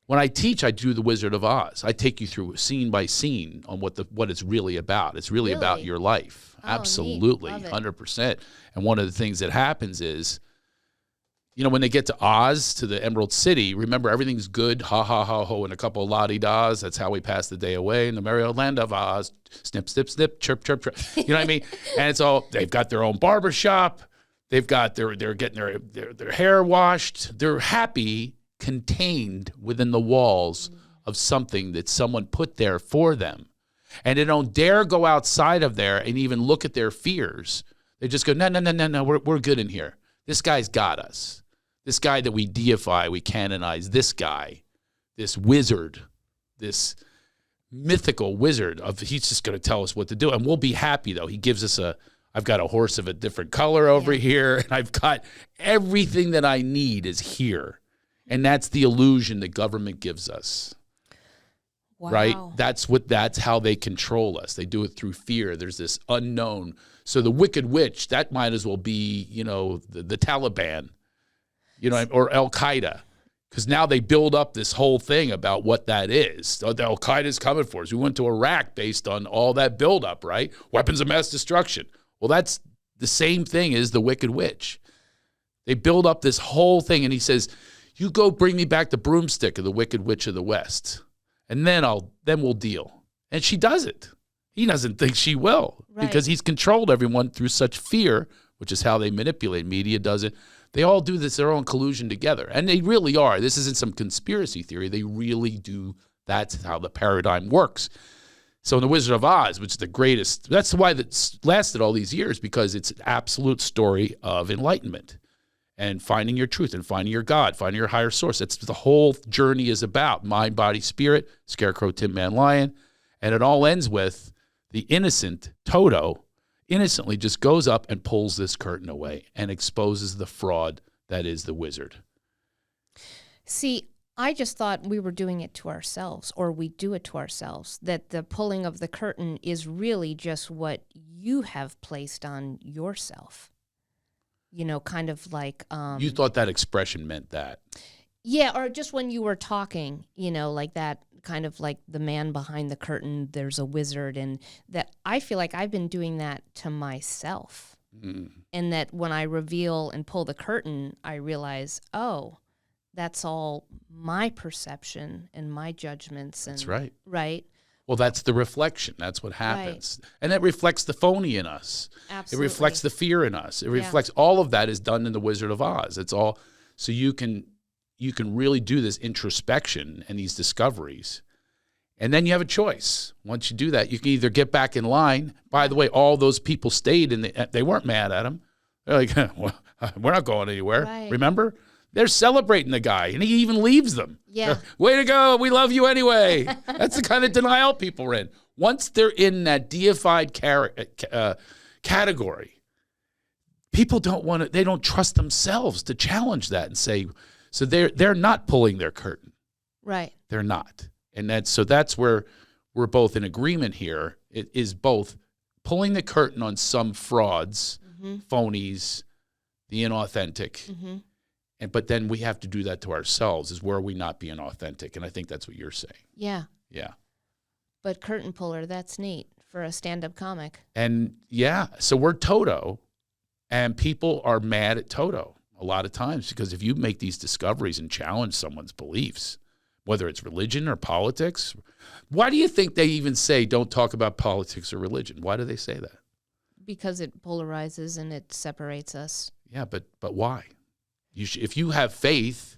Speaker 1: when I teach, I do the Wizard of Oz. I take you through scene by scene on what it's really about. It's really about your life.
Speaker 2: Oh,
Speaker 1: absolutely, 100%. And one of the things that happens is when they get to Oz, to the Emerald City, remember, everything's good, ha, ha, ha, ho, and a couple of la-di-das. That's how we pass the day away in the merry old land of Oz. Snip, snip, snip, chirp, chirp, chirp. You know what I mean? And it's all, they've got their own barber shop. They've got, they're getting their hair washed. They're happy, contained within the walls of something that someone put there for them. And they don't dare go outside of there and even look at their fears. They just go, no, we're good in here. This guy's got us. This guy that we deify, we canonize, this guy, this wizard, this mythical wizard, he's just going to tell us what to do. And we'll be happy, though. He gives us I've got a horse of a different color over here, and I've got everything that I need is here. And that's the illusion that government gives us.
Speaker 2: Wow.
Speaker 1: Right? That's how they control us. They do it through fear. There's this unknown. So the Wicked Witch, that might as well be, the Taliban, or Al-Qaeda. Because now they build up this whole thing about what that is. The Al-Qaeda's coming for us. We went to Iraq based on all that buildup, right? Weapons of mass destruction. Well, that's the same thing as the Wicked Witch. They build up this whole thing, and he says, you go bring me back the broomstick of the Wicked Witch of the West, and then we'll deal. And she does it. He doesn't think she will, because he's controlled everyone through such fear, which is how they manipulate. Media does it. They all do this, their own collusion together. And they really are. This isn't some conspiracy theory. They really do. That's how the paradigm works. So in The Wizard of Oz, which is the greatest, that's why that's lasted all these years, because it's an absolute story of enlightenment and finding your truth and finding your God, finding your higher source. That's what the whole journey is about. Mind, body, spirit, Scarecrow, Tin Man, Lion. And it all ends with the innocent Toto innocently just goes up and pulls this curtain away and exposes the fraud that is the wizard.
Speaker 2: See, I just thought we were doing it to ourselves, or we do it to ourselves, that the pulling of the curtain is really just what you have placed on yourself. Kind of like...
Speaker 1: you thought that expression meant that.
Speaker 2: Yeah, or just when you were talking, like that, kind of like the man behind the curtain, there's a wizard, and that I feel like I've been doing that to myself. And that when I reveal and pull the curtain, I realize, oh, that's all my perception and my judgments. And,
Speaker 1: that's right.
Speaker 2: Right.
Speaker 1: Well, that's the reflection. That's what happens. Right. And it reflects the phony in us.
Speaker 2: Absolutely.
Speaker 1: It reflects the fear in us. It reflects all of that is done in The Wizard of Oz. It's all so you can really do this introspection and these discoveries. And then you have a choice. Once you do that, you can either get back in line. By the way, all those people stayed and they weren't mad at him. They're like, well, we're not going anywhere.
Speaker 2: Right.
Speaker 1: Remember? They're celebrating the guy, and he even leaves them.
Speaker 2: Yeah.
Speaker 1: Way to go. We love you anyway. That's the kind of denial people are in. Once they're in that deified category, people they don't trust themselves to challenge that and say, so they're not pulling their curtain.
Speaker 2: Right.
Speaker 1: They're not. And that's where we're both in agreement here. It is both pulling the curtain on some frauds, phonies, the inauthentic, but then we have to do that to ourselves. Is where are we not being authentic? And I think that's what you're saying.
Speaker 2: Yeah.
Speaker 1: Yeah.
Speaker 2: But curtain puller, that's neat for a stand-up comic.
Speaker 1: And so we're Toto, and people are mad at Toto a lot of times because if you make these discoveries and challenge someone's beliefs, whether it's religion or politics, why do you think they even say don't talk about politics or religion? Why do they say that?
Speaker 2: Because it polarizes and it separates us.
Speaker 1: Yeah, but why? If you have faith,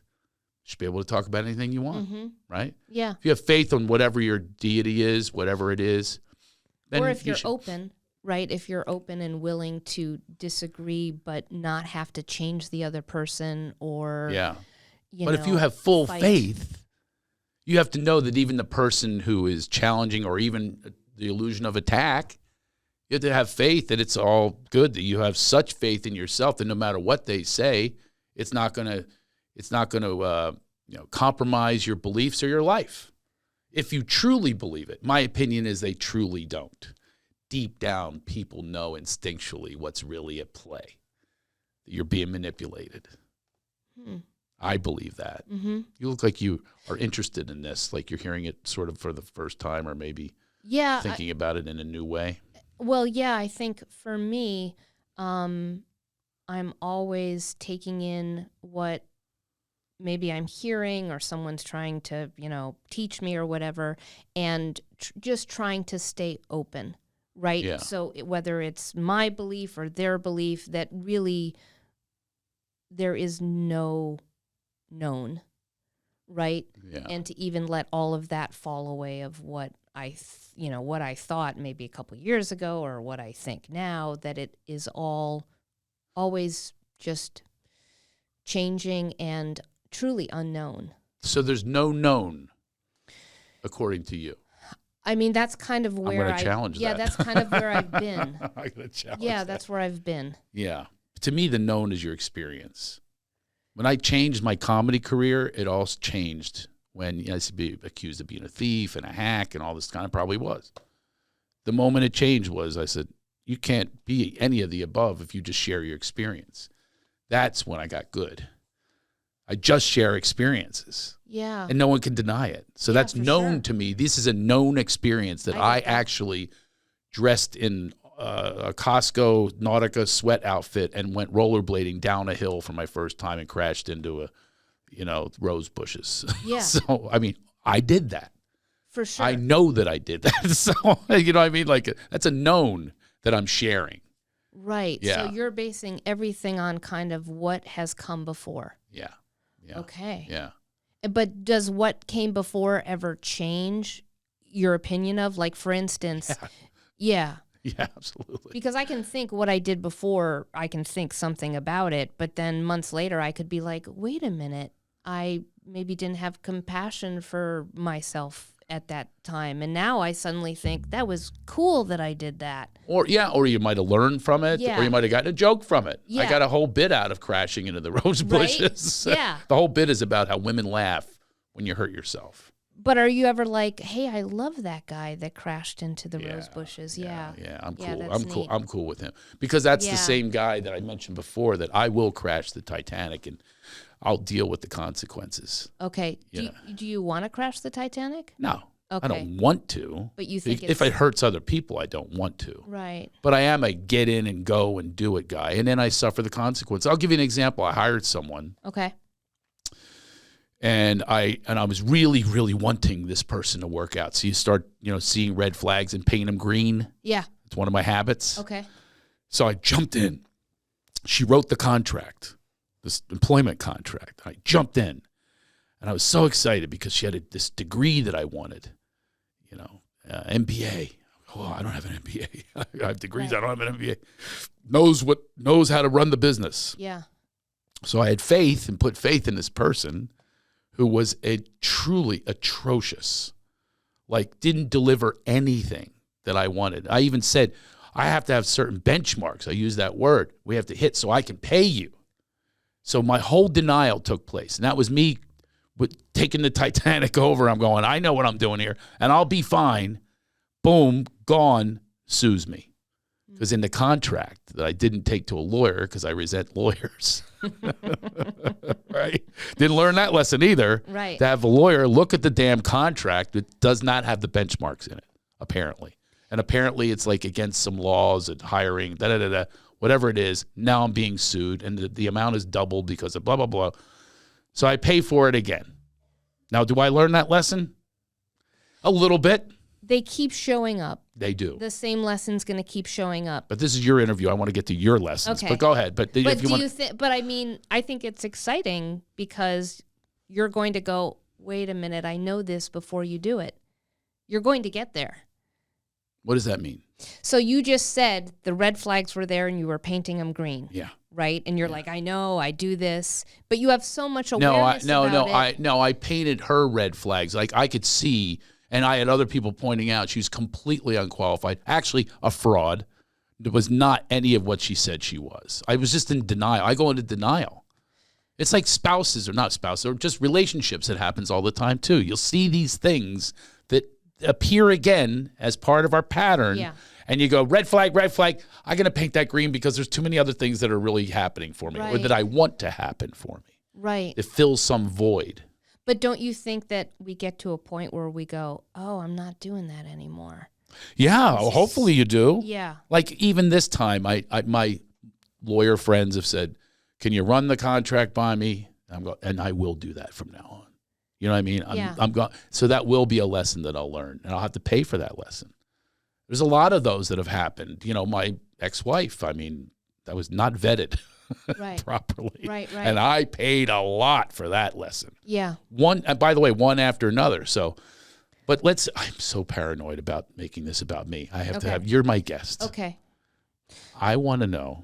Speaker 1: you should be able to talk about anything you want, right?
Speaker 2: Yeah.
Speaker 1: If you have faith on whatever your deity is, whatever it is, then
Speaker 2: or if you're open, right? If you're open and willing to disagree, but not have to change the other person, or
Speaker 1: but if you have full faith, you have to know that even the person who is challenging, or even the illusion of attack, you have to have faith that it's all good. That you have such faith in yourself that no matter what they say, it's not going to compromise your beliefs or your life. If you truly believe it, my opinion is they truly don't. Deep down, people know instinctually what's really at play. You're being manipulated. I believe that. You look like you are interested in this, like you're hearing it sort of for the first time, or maybe thinking about it in a new way.
Speaker 2: Well, yeah, I think for me, I'm always taking in what maybe I'm hearing or someone's trying to, teach me or whatever, and just trying to stay open, right?
Speaker 1: Yeah.
Speaker 2: So whether it's my belief or their belief, that really there is no known, right?
Speaker 1: Yeah.
Speaker 2: And to even let all of that fall away of what what I thought maybe a couple years ago or what I think now, that it is all always just changing and truly unknown.
Speaker 1: So there's no known, according to you.
Speaker 2: I mean, that's kind of where
Speaker 1: I'm going to challenge that.
Speaker 2: Yeah, that's kind of where I've been.
Speaker 1: I'm going to challenge
Speaker 2: Yeah,
Speaker 1: that.
Speaker 2: that's where I've been.
Speaker 1: Yeah. To me, the known is your experience. When I changed my comedy career, it all changed when I used to be accused of being a thief and a hack and all this kind of probably was. The moment it changed was I said, you can't be any of the above if you just share your experience. That's when I got good. I just share experiences.
Speaker 2: Yeah.
Speaker 1: And no one can deny it. So that's known to me. This is a known experience that I actually dressed in a Costco Nautica sweat outfit and went rollerblading down a hill for my first time and crashed into rose bushes.
Speaker 2: Yeah.
Speaker 1: So, I mean, I did that.
Speaker 2: For sure.
Speaker 1: I know that I did that. So, you know what I mean? Like, that's a known that I'm sharing.
Speaker 2: Right.
Speaker 1: Yeah.
Speaker 2: So you're basing everything on kind of what has come before.
Speaker 1: Yeah. Yeah.
Speaker 2: Okay.
Speaker 1: Yeah.
Speaker 2: But does what came before ever change your opinion of? Like, for instance, yeah.
Speaker 1: Yeah, absolutely.
Speaker 2: Because I can think what I did before, I can think something about it, but then months later I could be like, wait a minute, I maybe didn't have compassion for myself at that time. And now I suddenly think that was cool that I did that.
Speaker 1: Or you might have learned from it,
Speaker 2: Yeah.
Speaker 1: or you might have gotten a joke from it.
Speaker 2: Yeah.
Speaker 1: I got a whole bit out of crashing into the rose bushes.
Speaker 2: Yeah.
Speaker 1: The whole bit is about how women laugh when you hurt yourself.
Speaker 2: But are you ever like, hey, I love that guy that crashed into the rose bushes? Yeah.
Speaker 1: Yeah, I'm cool.
Speaker 2: that's
Speaker 1: I'm cool.
Speaker 2: neat.
Speaker 1: I'm cool with him. Because that's
Speaker 2: Yeah.
Speaker 1: the same guy that I mentioned before that I will crash the Titanic and I'll deal with the consequences.
Speaker 2: Okay.
Speaker 1: Yeah.
Speaker 2: Do you want to crash the Titanic?
Speaker 1: No.
Speaker 2: Okay.
Speaker 1: I don't want to.
Speaker 2: But you think
Speaker 1: if it hurts other people, I don't want to.
Speaker 2: Right.
Speaker 1: But I am a get in and go and do it guy. And then I suffer the consequence. I'll give you an example. I hired someone.
Speaker 2: Okay.
Speaker 1: And I was really, really wanting this person to work out. So you start, seeing red flags and paint them green.
Speaker 2: Yeah.
Speaker 1: It's one of my habits.
Speaker 2: Okay.
Speaker 1: So I jumped in. She wrote the contract, this employment contract. I jumped in. And I was so excited because she had this degree that I wanted, MBA. Oh, I don't have an MBA. I have degrees.
Speaker 2: Right.
Speaker 1: I don't have an MBA. Knows how to run the business.
Speaker 2: Yeah.
Speaker 1: So I had faith and put faith in this person who was truly atrocious, like didn't deliver anything that I wanted. I even said, I have to have certain benchmarks. I use that word. We have to hit so I can pay you. So my whole denial took place. And that was me taking the Titanic over. I'm going, I know what I'm doing here, and I'll be fine. Boom, gone, sues me. Because in the contract that I didn't take to a lawyer because I resent lawyers. Right? Didn't learn that lesson either.
Speaker 2: Right.
Speaker 1: To have a lawyer look at the damn contract that does not have the benchmarks in it, apparently. And apparently it's like against some laws and hiring, whatever it is. Now I'm being sued, and the amount is doubled because of blah, blah, blah. So I pay for it again. Now, do I learn that lesson? A little bit.
Speaker 2: They keep showing up.
Speaker 1: They do.
Speaker 2: The same lesson's going to keep showing up.
Speaker 1: But this is your interview. I want to get to your lessons.
Speaker 2: Okay.
Speaker 1: But go ahead. But if you want,
Speaker 2: But I mean, I think it's exciting because you're going to go, wait a minute, I know this before you do it. You're going to get there.
Speaker 1: what does that mean?
Speaker 2: So you just said the red flags were there and you were painting them green.
Speaker 1: Yeah.
Speaker 2: Right? And you're like, I know, I do this. But you have so much awareness about it.
Speaker 1: I painted her red flags. Like I could see, and I had other people pointing out she was completely unqualified, actually a fraud. It was not any of what she said she was. I was just in denial. I go into denial. It's like spouses, or not spouses, or just relationships that happens all the time too. You'll see these things that appear again as part of our pattern.
Speaker 2: Yeah.
Speaker 1: And you go, red flag, red flag. I'm going to paint that green because there's too many other things that are really happening for me, or
Speaker 2: Right.
Speaker 1: that I want to happen for me.
Speaker 2: Right.
Speaker 1: It fills some void.
Speaker 2: But don't you think that we get to a point where we go, oh, I'm not doing that anymore?
Speaker 1: Yeah, well, hopefully you do.
Speaker 2: Yeah.
Speaker 1: Like even this time, my lawyer friends have said, can you run the contract by me? And I will do that from now on. You know what I mean? I'm going. So that will be a lesson that I'll learn, and I'll have to pay for that lesson. There's a lot of those that have happened. You know, my ex-wife, I mean, that was not vetted properly. Right. And I paid a lot for that lesson. Yeah. And by the way, one after another. So, but I'm so paranoid about making this about me. I have to have, you're my guest. Okay. I want to know,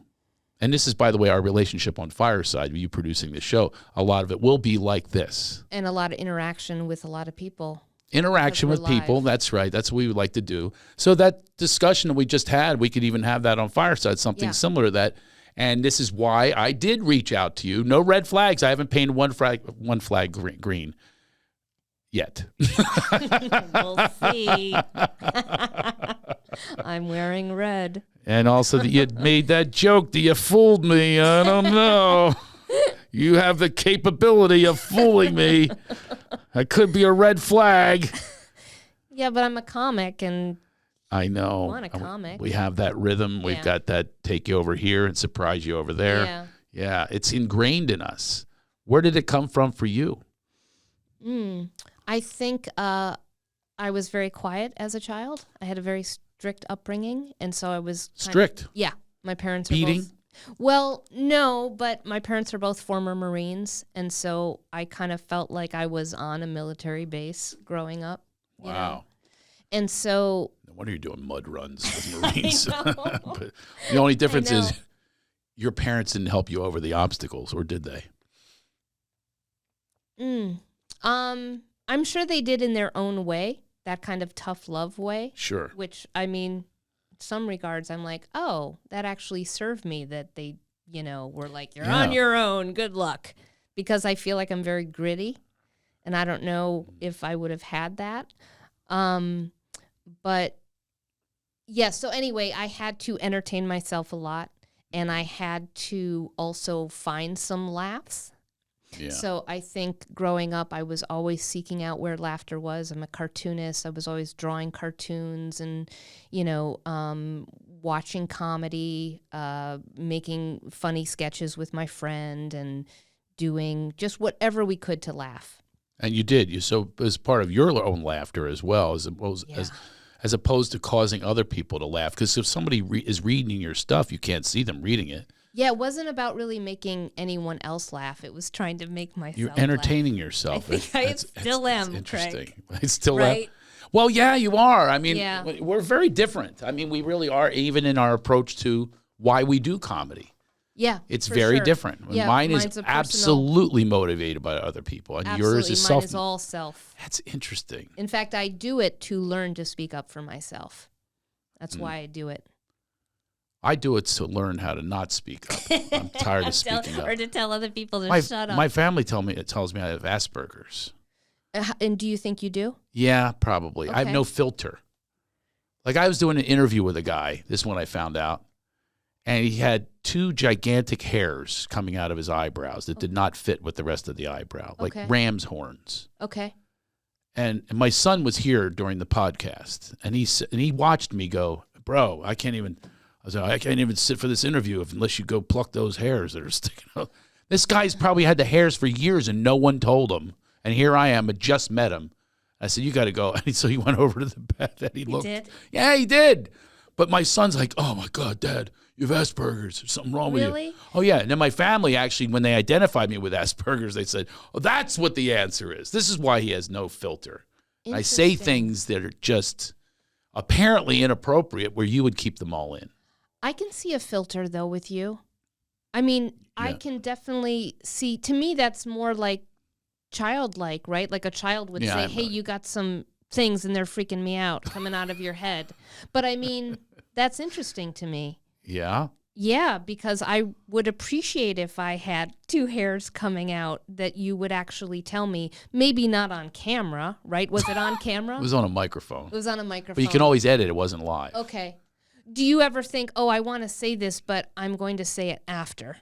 Speaker 1: and this is, by the way, our relationship on Fireside, you producing this show, a lot of it will be like this. And a lot of interaction with a lot of people. Interaction with people, that's right. That's what we would like to do. So that discussion that we just had, we could even have that on Fireside, something similar to that. And this is why I did reach out to you. No red flags. I haven't painted one flag green yet. We'll see. I'm wearing red. And also that you had made that joke that you fooled me. I don't know. You have the capability of fooling me. That could be a red flag. Yeah, but I'm a comic, and I know. I want a comic. We have that rhythm. We've got that take you over here and surprise you over there. Yeah, it's ingrained in us. Where did it come from for you? I think I was very quiet as a child. I had a very strict upbringing, and so I was strict. My parents are beating. Well, no, but my parents are both former Marines, and so I kind of felt like I was on a military base growing up. Wow. You know? And so... No wonder you're doing mud runs with Marines. But the only difference is your parents didn't help you over the obstacles, or did they? I'm sure they did in their own way, that kind of tough love way. Sure. Which, I mean... some regards, I'm like, oh, that actually served me, that they, were like, you're on your own, good luck. Because I feel like I'm very gritty, and I don't know if I would have had that. But, so anyway, I had to entertain myself a lot, and I had to also find some laughs. Yeah. So I think growing up, I was always seeking out where laughter was. I'm a cartoonist. I was always drawing cartoons and, watching comedy, making funny sketches with my friend, and doing just whatever we could to laugh. And you did. So as part of your own laughter as well, as opposed to causing other people to laugh. Because if somebody is reading your stuff, you can't see them reading it. Yeah, it wasn't about really making anyone else laugh. It was trying to make myself You're entertaining yourself. I think I still am, it's interesting. Craig. I still am. Well, yeah, you are. I mean, we're very different. I mean, we really are, even in our approach to why we do comedy. Yeah, it's very different. Yeah, mine is absolutely motivated by other people, and yours is self. Mine is all self. That's interesting. In fact, I do it to learn to speak up for myself. That's why I do it. I do it to learn how to not speak up. I'm tired of speaking up. Or to tell other people to shut up. My family tells me I have Asperger's. And do you think you do? Yeah, probably. Okay. I have no filter. Like, I was doing an interview with a guy, this one I found out, and he had two gigantic hairs coming out of his eyebrows that did not fit with the rest of the eyebrow, like ram's horns. Okay. And my son was here during the podcast, and he watched me go, bro, I can't even sit for this interview unless you go pluck those hairs that are sticking out. This guy's probably had the hairs for years and no one told him. And here I am, I just met him. I said, you got to go. And so he went over to the bed and he looked. Did? Yeah, he did. But my son's like, oh, my God, Dad, you have Asperger's. There's something wrong with you. Oh, yeah. And then my family actually, when they identified me with Asperger's, they said, oh, that's what the answer is. This is why he has no filter. I say things that are just apparently inappropriate where you would keep them all in. I can see a filter, though, with you. I mean, I can definitely see, to me, that's more like childlike, right? Like a child would say, hey, you got some things and they're freaking me out coming out of your head. But I mean, that's interesting to me. Yeah? Yeah, because I would appreciate if I had two hairs coming out that you would actually tell me, maybe not on camera, right? Was it on camera? It was on a microphone. It was on a microphone. But you can always edit. It wasn't live. Okay. Do you ever think, oh, I want to say this, but I'm going to say it after?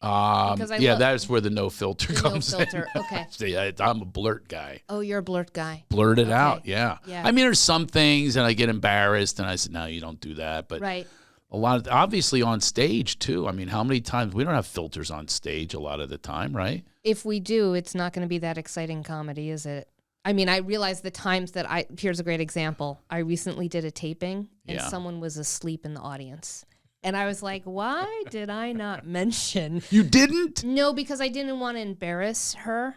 Speaker 1: That's where the no filter comes in. Okay. See, I'm a blurt guy. Oh, you're a blurt guy. Blurt it out, yeah. I mean, there's some things, and I get embarrassed, and I said, no, you don't do that. But a a lot of, obviously on stage too. I mean, how many times, we don't have filters on stage a lot of the time, right?
Speaker 2: If we do, it's not going to be that exciting comedy, is it? I mean, I realize the times that here's a great example. I recently did a taping and someone was asleep in the audience. And I was like, why did I not mention?
Speaker 1: You didn't?
Speaker 2: No, because I didn't want to embarrass her.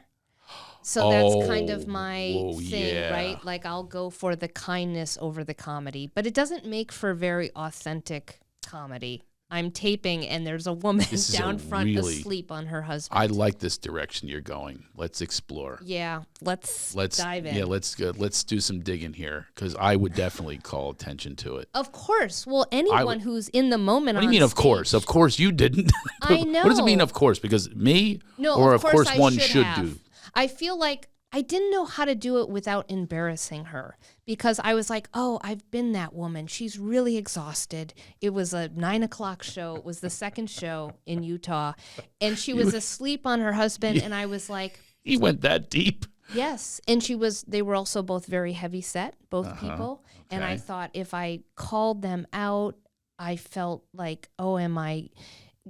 Speaker 2: So that's kind of my thing, right? Like, I'll go for the kindness over the comedy. But it doesn't make for very authentic comedy. I'm taping, and there's a woman down front asleep on her husband.
Speaker 1: I like this direction you're going. Let's explore.
Speaker 2: Yeah, let's dive in.
Speaker 1: Yeah, let's do some digging here, because I would definitely call attention to it.
Speaker 2: Of course. Well, anyone who's in the moment
Speaker 1: What do you mean,
Speaker 2: stage,
Speaker 1: of course? Of course you didn't.
Speaker 2: I know.
Speaker 1: What does it mean, of course? Because me?
Speaker 2: No,
Speaker 1: or
Speaker 2: of course
Speaker 1: one
Speaker 2: should
Speaker 1: should do?
Speaker 2: I feel like I didn't know how to do it without embarrassing her, because I was like, oh, I've been that woman. She's really exhausted. It was a 9:00 show. It was the second show in Utah. And she was asleep on her husband. And I was like,
Speaker 1: he went that deep.
Speaker 2: Yes. And they were also both very heavy set, both people. Okay. And I thought if I called them out, I felt like, oh,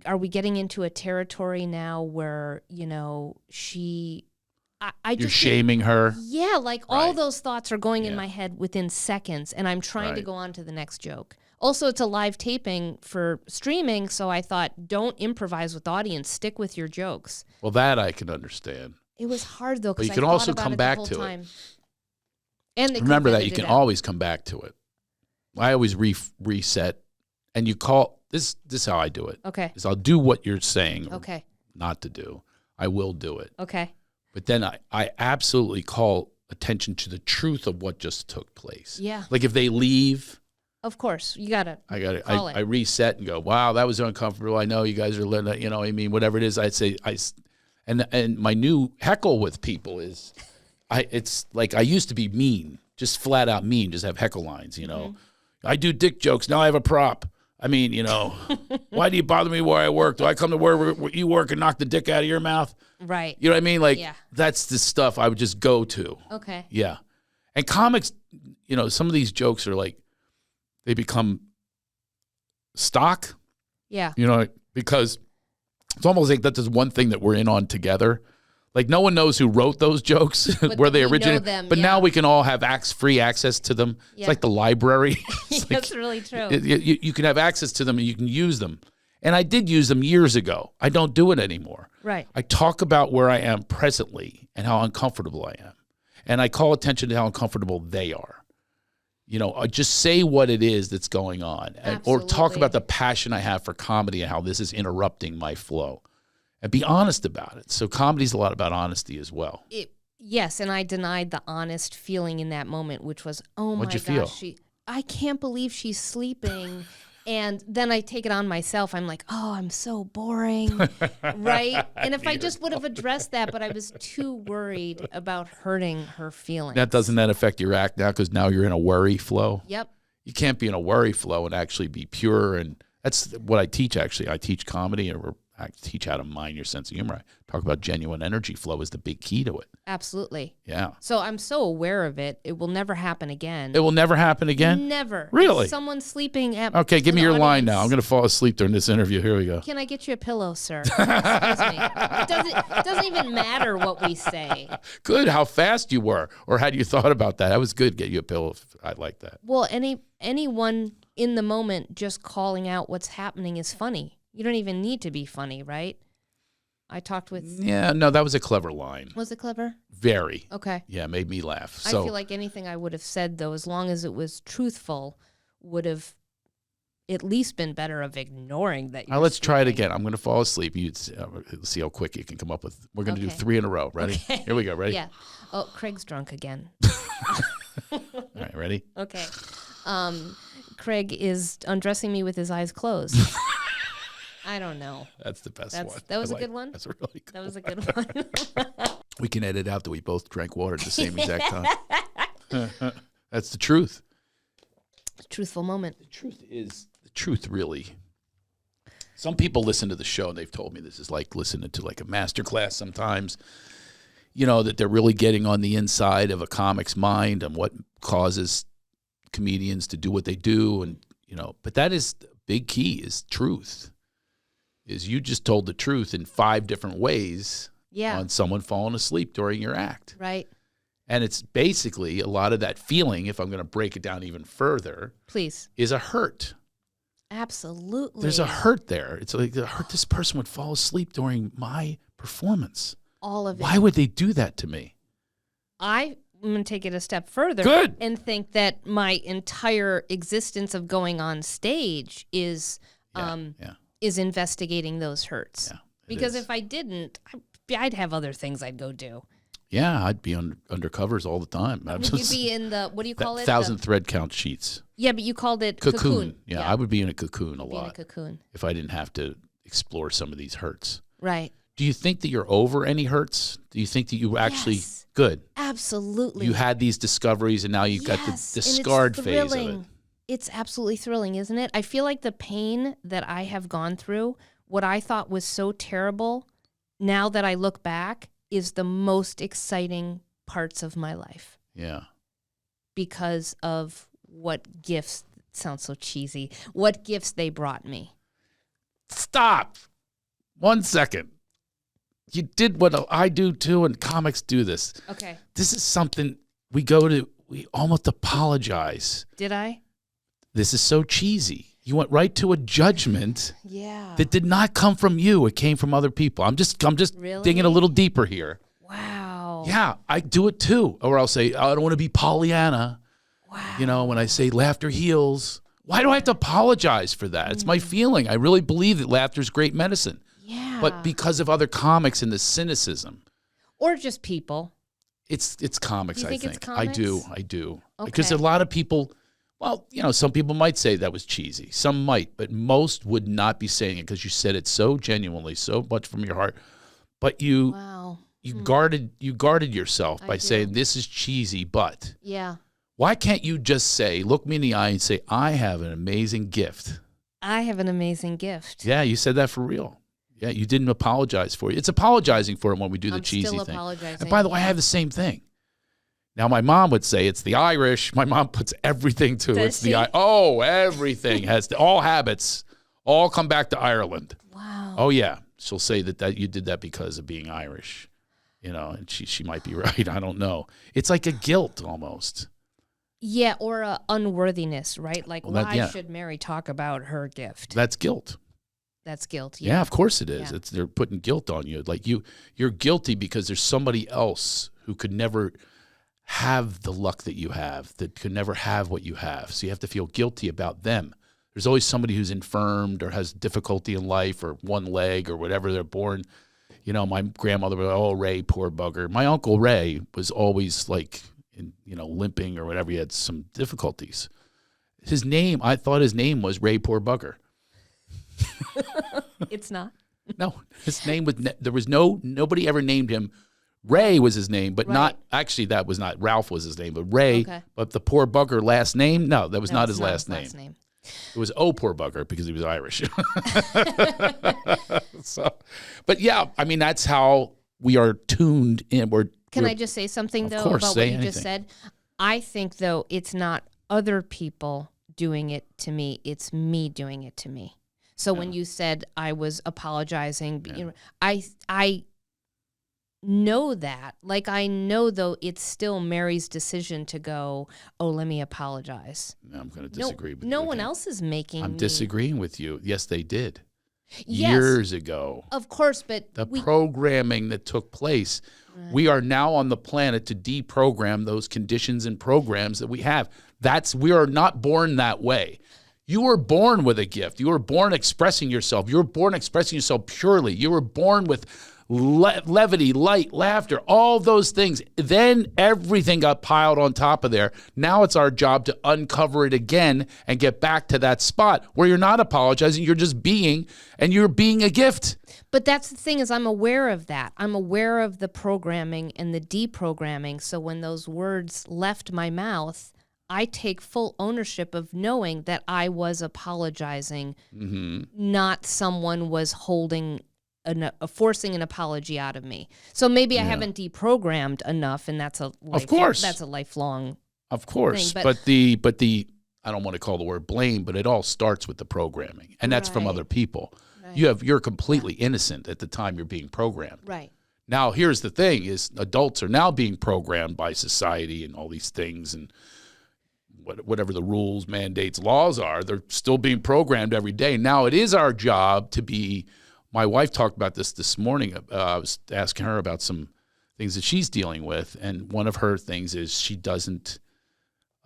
Speaker 2: are we getting into a territory now where, I just
Speaker 1: You're shaming her?
Speaker 2: Yeah, like all those thoughts are going in my head within seconds, and I'm trying to go on to the next joke. Also, it's a live taping for streaming, so I thought, don't improvise with the audience. Stick with your jokes.
Speaker 1: Well, that I can understand.
Speaker 2: It was hard, though, because
Speaker 1: you can also come back to it.
Speaker 2: And
Speaker 1: remember that you can always come back to it. I always reset, and you call this. This is how I do it.
Speaker 2: Okay.
Speaker 1: Is I'll do what you're saying.
Speaker 2: Okay.
Speaker 1: Not to do. I will do it.
Speaker 2: Okay.
Speaker 1: But then I absolutely call attention to the truth of what just took place.
Speaker 2: Yeah.
Speaker 1: Like if they leave.
Speaker 2: Of course, you gotta.
Speaker 1: I reset and go, wow, that was uncomfortable. I know you guys are letting, I mean, whatever it is, I'd say and my new heckle with people is, it's like I used to be mean, just flat out mean, just have heckle lines, Mm-hmm. I do dick jokes. Now I have a prop. I mean, why do you bother me where I work? Do I come to where you work and knock the dick out of your mouth?
Speaker 2: Right.
Speaker 1: You know what I mean? Like, that's the stuff I would just go to.
Speaker 2: Okay.
Speaker 1: Yeah. And comics, some of these jokes are like, they become stock.
Speaker 2: Yeah.
Speaker 1: Because it's almost like that's one thing that we're in on together. Like, no one knows who wrote those jokes, where they originated. But now we can all have free access to them. Yeah. It's like the library.
Speaker 2: That's really true.
Speaker 1: You can have access to them and you can use them. And I did use them years ago. I don't do it anymore.
Speaker 2: Right.
Speaker 1: I talk about where I am presently and how uncomfortable I am. And I call attention to how uncomfortable they are. I just say what it is that's going on. Or talk about the passion I have for comedy and how this is interrupting my flow. And be honest about it. So comedy's a lot about honesty as well.
Speaker 2: Yes, and I denied the honest feeling in that moment, which was, oh my gosh, I can't believe she's sleeping. And then I take it on myself. I'm like, oh, I'm so boring, right? And if I just would have addressed that, but I was too worried about hurting her feelings.
Speaker 1: Doesn't that affect your act now? Because now you're in a worry flow.
Speaker 2: Yep.
Speaker 1: You can't be in a worry flow and actually be pure. And that's what I teach, actually. I teach comedy, or I teach how to mine your sense of humor. I talk about genuine energy flow is the big key to it.
Speaker 2: Absolutely.
Speaker 1: Yeah.
Speaker 2: So I'm so aware of it. It will never happen again.
Speaker 1: It will never happen again?
Speaker 2: Never.
Speaker 1: Really?
Speaker 2: If someone's sleeping at
Speaker 1: Okay, give me your line now. I'm going to fall asleep during this interview. Here we go.
Speaker 2: Can I get you a pillow, sir? Excuse me. It doesn't even matter what we say.
Speaker 1: Good. How fast you were. Or had you thought about that? That was good. Get you a pillow. I like that.
Speaker 2: Well, anyone in the moment just calling out what's happening is funny. You don't even need to be funny, right? I talked with...
Speaker 1: Yeah, no, that was a clever line.
Speaker 2: Was it clever?
Speaker 1: Very.
Speaker 2: Okay.
Speaker 1: Yeah, made me laugh.
Speaker 2: I feel like anything I would have said, though, as long as it was truthful, would have at least been better of ignoring that.
Speaker 1: Now let's try it again. I'm going to fall asleep. You see how quick you can come up with... We're going to do 3 in a row. Ready? Okay. Here we go. Ready?
Speaker 2: Yeah. Oh, Craig's drunk again.
Speaker 1: All right, ready?
Speaker 2: Okay. Craig is undressing me with his eyes closed. I don't know.
Speaker 1: That's the best one.
Speaker 2: That was a good one?
Speaker 1: That's a really good one.
Speaker 2: That was a good one.
Speaker 1: We can edit out that we both drank water at the same exact time. That's the truth.
Speaker 2: Truthful moment.
Speaker 1: The truth really. Some people listen to the show and they've told me this is like listening to like a master class sometimes. That they're really getting on the inside of a comic's mind and what causes comedians to do what they do. And, but that is big key is truth. Is you just told the truth in 5 different ways on someone falling asleep during your act.
Speaker 2: Right.
Speaker 1: And it's basically a lot of that feeling, if I'm going to break it down even further,
Speaker 2: please,
Speaker 1: is a hurt.
Speaker 2: Absolutely.
Speaker 1: There's a hurt there. It's like, this person would fall asleep during my performance.
Speaker 2: All of it.
Speaker 1: Why would they do that to me?
Speaker 2: I'm going to take it a step further.
Speaker 1: Good.
Speaker 2: And think that my entire existence of going on stage is investigating those hurts. Yeah, because if I didn't, I'd have other things I'd go do.
Speaker 1: Yeah, I'd be undercovers all the time.
Speaker 2: You'd be in the, what do you call it?
Speaker 1: 1,000 thread count sheets.
Speaker 2: Yeah, but you called it cocoon.
Speaker 1: Yeah, I would be in a cocoon a lot.
Speaker 2: In a cocoon.
Speaker 1: If I didn't have to explore some of these hurts.
Speaker 2: Right.
Speaker 1: Do you think that you're over any hurts? Do you think that you actually good?
Speaker 2: Absolutely.
Speaker 1: You had these discoveries and now you've got the discard phase of it.
Speaker 2: It's absolutely thrilling, isn't it? I feel like the pain that I have gone through, what I thought was so terrible, now that I look back, is the most exciting parts of my life.
Speaker 1: Yeah.
Speaker 2: Because of what gifts, sounds so cheesy, what gifts they brought me.
Speaker 1: Stop. 1 second. You did what I do too, and comics do this.
Speaker 2: Okay.
Speaker 1: This is something we almost apologize.
Speaker 2: Did I?
Speaker 1: This is so cheesy. You went right to a judgment that did not come from you. It came from other people. I'm just
Speaker 2: really?
Speaker 1: digging a little deeper here.
Speaker 2: Wow.
Speaker 1: Yeah, I do it too. Or I'll say, I don't want to be Pollyanna.
Speaker 2: Wow.
Speaker 1: When I say laughter heals, why do I have to apologize for that? It's my feeling. I really believe that laughter is great medicine.
Speaker 2: Yeah.
Speaker 1: But because of other comics and the cynicism.
Speaker 2: Or just people.
Speaker 1: It's comics,
Speaker 2: I think.
Speaker 1: It's comics? I do.
Speaker 2: Okay.
Speaker 1: Because a lot of people, some people might say that was cheesy. Some might, but most would not be saying it because you said it so genuinely, so much from your heart. But you guarded yourself by saying this is cheesy, but why can't you just say, look me in the eye and say, I have an amazing gift.
Speaker 2: I have an amazing gift.
Speaker 1: Yeah, you said that for real. Yeah, you didn't apologize for it. It's apologizing for it when we do the cheesy
Speaker 2: still
Speaker 1: thing.
Speaker 2: Apologizing.
Speaker 1: And by the way, I have the same thing. Now, my mom would say it's the Irish. My mom puts everything to
Speaker 2: Does
Speaker 1: it's
Speaker 2: she?
Speaker 1: Everything has all habits, all come back to Ireland.
Speaker 2: Wow.
Speaker 1: Oh yeah, she'll say that you did that because of being Irish, and she might be right. I don't know. It's like a guilt almost.
Speaker 2: Yeah, or a unworthiness, right? Like, why should Mary talk about her gift?
Speaker 1: That's guilt.
Speaker 2: That's guilt.
Speaker 1: Yeah, of course it is.
Speaker 2: Yeah.
Speaker 1: They're putting guilt on you. Like you're guilty because there's somebody else who could never have the luck that you have, that could never have what you have. So you have to feel guilty about them. There's always somebody who's infirmed or has difficulty in life or one leg or whatever they're born. My grandmother was, oh, Ray, poor bugger. My Uncle Ray was always like, limping or whatever. He had some difficulties. I thought his name was Ray, poor bugger.
Speaker 2: It's not.
Speaker 1: No, his name was, there was nobody ever named him. Ray was his name, but not, actually that was not, Ralph was his name, but Ray, but the poor bugger last name, no, that was not his last name. It was poor bugger because he was Irish. But yeah, I mean, that's how we are tuned in.
Speaker 2: Can I just say something though about what you just said? I think though, it's not other people doing it to me, it's me doing it to me. So when you said I was apologizing, I know that. Like, I know, though, it's still Mary's decision to go, oh, let me apologize.
Speaker 1: No, I'm going to disagree with you.
Speaker 2: No one else is making
Speaker 1: I'm disagreeing with you. Yes, they did.
Speaker 2: Yes,
Speaker 1: years ago.
Speaker 2: Of course, but
Speaker 1: the programming that took place, we are now on the planet to deprogram those conditions and programs that we have. We are not born that way. You were born with a gift. You were born expressing yourself. You were born expressing yourself purely. You were born with levity, light, laughter, all those things. Then everything got piled on top of there. Now it's our job to uncover it again and get back to that spot where you're not apologizing. You're just being, and you're being a gift.
Speaker 2: But that's the thing, is I'm aware of that. I'm aware of the programming and the deprogramming. So when those words left my mouth, I take full ownership of knowing that I was apologizing, not someone was holding forcing an apology out of me. So maybe I haven't deprogrammed enough, and that's a lifelong
Speaker 1: of course,
Speaker 2: thing,
Speaker 1: but the I don't want to call the word blame, but it all starts with the programming, and that's from
Speaker 2: Right.
Speaker 1: other people.
Speaker 2: Right.
Speaker 1: You're completely innocent at the time you're being programmed.
Speaker 2: Right.
Speaker 1: Now, here's the thing: is adults are now being programmed by society and all these things, and whatever the rules, mandates, laws are, they're still being programmed every day. Now, it is our job to be. My wife talked about this morning. I was asking her about some things that she's dealing with, and one of her things is she doesn't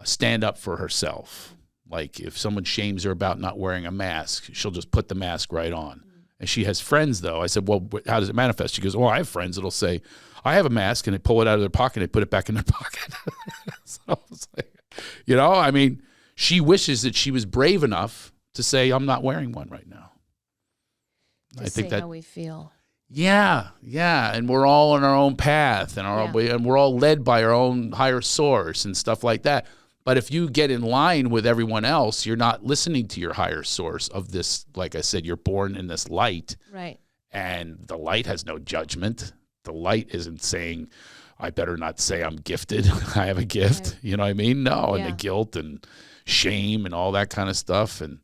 Speaker 1: stand up for herself. Like if someone shames her about not wearing a mask, she'll just put the mask right on. And she has friends, though. I said, well, how does it manifest? She goes, well, I have friends that'll say, I have a mask, and they pull it out of their pocket and they put it back in their pocket. So I was like, I mean, she wishes that she was brave enough to say, I'm not wearing one right now.
Speaker 2: I think how we feel.
Speaker 1: Yeah, and we're all on our own path, and we're all led by our own higher source and stuff like that. But if you get in line with everyone else, you're not listening to your higher source of this. Like I said, you're born in this light.
Speaker 2: Right.
Speaker 1: And the light has no judgment. The light isn't saying, I better not say I'm gifted. I have a gift. Right. You know what I mean? No, and the guilt and shame and all that kind of stuff. And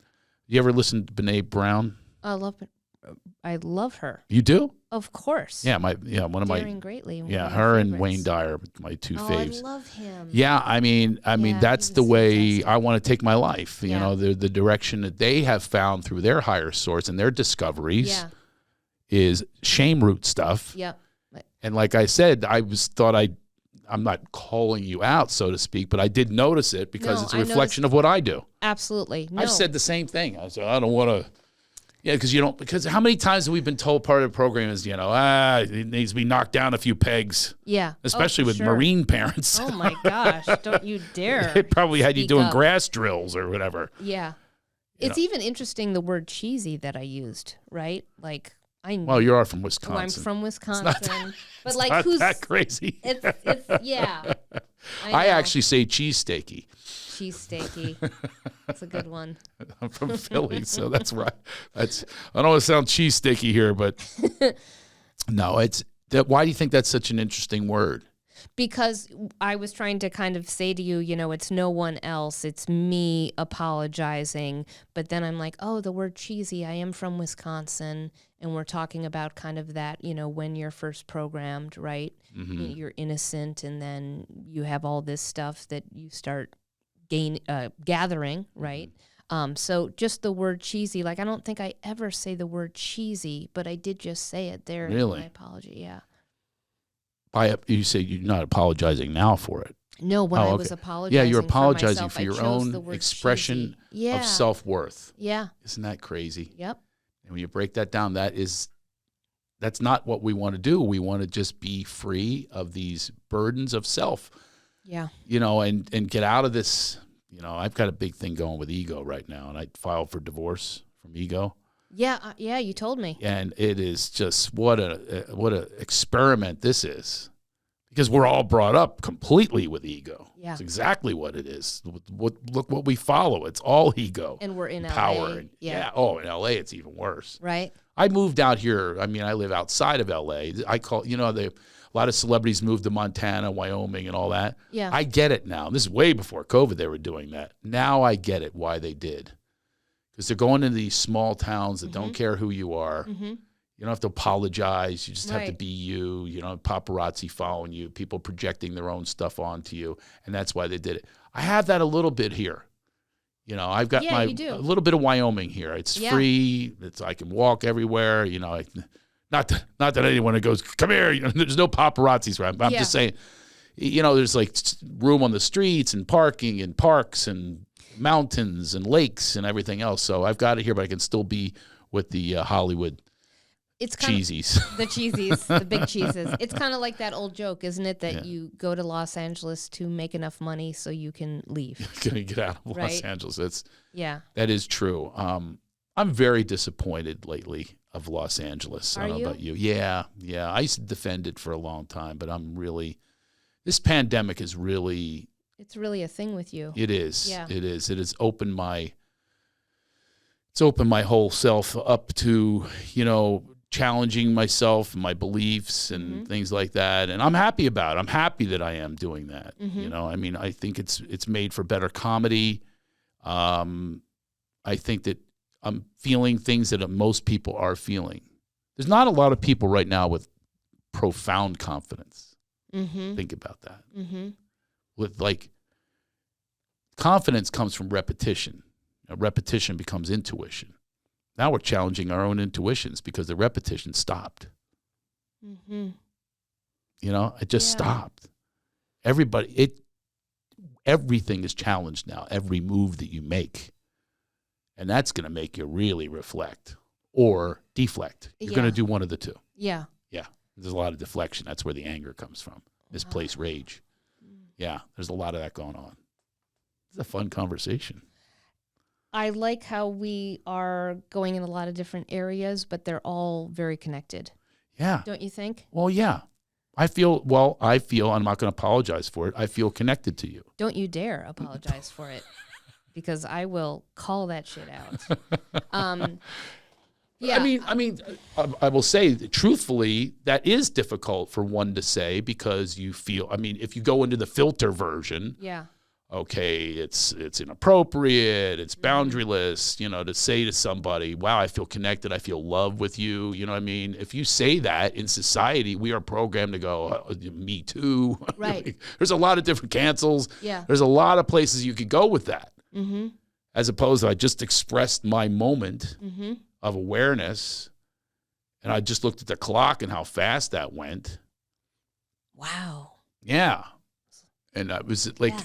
Speaker 1: you ever listen to Brene Brown?
Speaker 2: I love her.
Speaker 1: You do?
Speaker 2: Of course.
Speaker 1: Yeah, one of my
Speaker 2: Daring Greatly.
Speaker 1: Yeah, her and Wayne Dyer, my two faves.
Speaker 2: I love him.
Speaker 1: Yeah, I mean that's the way fantastic. I want to take my life. You know, the direction that they have found through their higher source and their discoveries is shame root stuff.
Speaker 2: Yeah.
Speaker 1: And like I said, I'm not calling you out, so to speak, but I did notice it because it's a reflection of what I do.
Speaker 2: Absolutely. No.
Speaker 1: I've said the same thing. I said, I don't want to. Yeah, because how many times have we been told part of the program is, it needs to be knocked down a few pegs.
Speaker 2: Yeah.
Speaker 1: Especially with Marine parents.
Speaker 2: Oh, my gosh. Don't you dare.
Speaker 1: It probably had you doing grass drills or whatever.
Speaker 2: Yeah. It's even interesting the word cheesy that I used, right? Like,
Speaker 1: well, you are from Wisconsin.
Speaker 2: Well, I'm from Wisconsin.
Speaker 1: But like, who's that crazy?
Speaker 2: It's yeah.
Speaker 1: I actually say cheesesteaky.
Speaker 2: Cheesesteaky. That's a good one.
Speaker 1: I'm from Philly, so that's right. I don't want to sound cheesesteaky here, but no, it's that. Why do you think that's such an interesting word?
Speaker 2: Because I was trying to kind of say to you, it's no one else. It's me apologizing. But then I'm like, oh, the word cheesy. I am from Wisconsin, and we're talking about kind of that, when you're first programmed, right? Mm-hmm. You're innocent, and then you have all this stuff that you start gathering, right? So just the word cheesy, like I don't think I ever say the word cheesy, but I did just say it there.
Speaker 1: Really?
Speaker 2: In my apology, yeah.
Speaker 1: You say you're not apologizing now for it.
Speaker 2: No, when I was apologizing.
Speaker 1: Yeah, you're apologizing
Speaker 2: for, myself,
Speaker 1: for your own expression of self-worth.
Speaker 2: Yeah.
Speaker 1: Isn't that crazy?
Speaker 2: Yep.
Speaker 1: And when you break that down, that's not what we want to do. We want to just be free of these burdens of self.
Speaker 2: Yeah.
Speaker 1: And get out of this. I've got a big thing going with ego right now, and I filed for divorce from ego.
Speaker 2: Yeah, you told me.
Speaker 1: And it is just what a experiment this is, because we're all brought up completely with ego.
Speaker 2: Yeah,
Speaker 1: it's exactly what it is. Look what we follow. It's all ego.
Speaker 2: And we're in
Speaker 1: power.
Speaker 2: LA.
Speaker 1: And, Oh, in LA, it's even worse.
Speaker 2: Right.
Speaker 1: I moved out here. I mean, I live outside of LA. A lot of celebrities moved to Montana, Wyoming, and all that.
Speaker 2: Yeah.
Speaker 1: I get it now. This is way before COVID they were doing that. Now I get it why they did. Because they're going into these small towns that don't care who you are. Mm-hmm. You don't have to apologize. You just have to be you. Paparazzi following you, people projecting their own stuff onto you. And that's why they did it. I have that a little bit here. I've got a little bit of Wyoming here. It's free. I can walk everywhere. Not that anyone goes, come here. There's no paparazzis around. But I'm just saying, there's like room on the streets and parking and parks and mountains and lakes and everything else. So I've got it here, but I can still be with the Hollywood cheesies.
Speaker 2: The cheesies, the big cheeses. It's kind of like that old joke, isn't it? That you go to Los Angeles to make enough money so you can leave.
Speaker 1: Can get out of Los Angeles. That is true. I'm very disappointed lately of Los Angeles. I don't know about you. Yeah. I used to defend it for a long time, but this pandemic is really...
Speaker 2: It's really a thing with you.
Speaker 1: It is. Yeah. It is. It has opened my whole self up to, challenging myself and my beliefs and things like that. And I'm happy about it. I'm happy that I am doing that. Mm-hmm. I think it's made for better comedy. I think that I'm feeling things that most people are feeling. There's not a lot of people right now with profound confidence.
Speaker 2: Mm-hmm.
Speaker 1: Think about that.
Speaker 2: Mm-hmm.
Speaker 1: With like, confidence comes from repetition. Repetition becomes intuition. Now we're challenging our own intuitions because the repetition stopped.
Speaker 2: Mm-hmm.
Speaker 1: It just stopped. Everything is challenged now, every move that you make. And that's going to make you really reflect or deflect. You're going to do one of the two.
Speaker 2: Yeah.
Speaker 1: Yeah. There's a lot of deflection. That's where the anger comes from. Misplaced rage. Yeah. There's a lot of that going on. It's a fun conversation.
Speaker 2: I like how we are going in a lot of different areas, but they're all very connected.
Speaker 1: Yeah.
Speaker 2: Don't you think?
Speaker 1: Well, yeah. I feel, I'm not going to apologize for it. I feel connected to you.
Speaker 2: Don't you dare apologize for it, because I will call that shit out. Yeah.
Speaker 1: I mean, I will say that truthfully, that is difficult for one to say because you feel, if you go into the filter version,
Speaker 2: yeah.
Speaker 1: Okay, it's inappropriate, it's boundaryless, to say to somebody, wow, I feel connected, I feel love with you, If you say that in society, we are programmed to go, me too.
Speaker 2: Right.
Speaker 1: There's a lot of different cancels.
Speaker 2: Yeah.
Speaker 1: There's a lot of places you could go with that.
Speaker 2: Mm-hmm.
Speaker 1: As opposed to I just expressed my moment
Speaker 2: mm-hmm.
Speaker 1: of awareness, and I just looked at the clock and how fast that went.
Speaker 2: Wow.
Speaker 1: Yeah. And I was like... Yeah.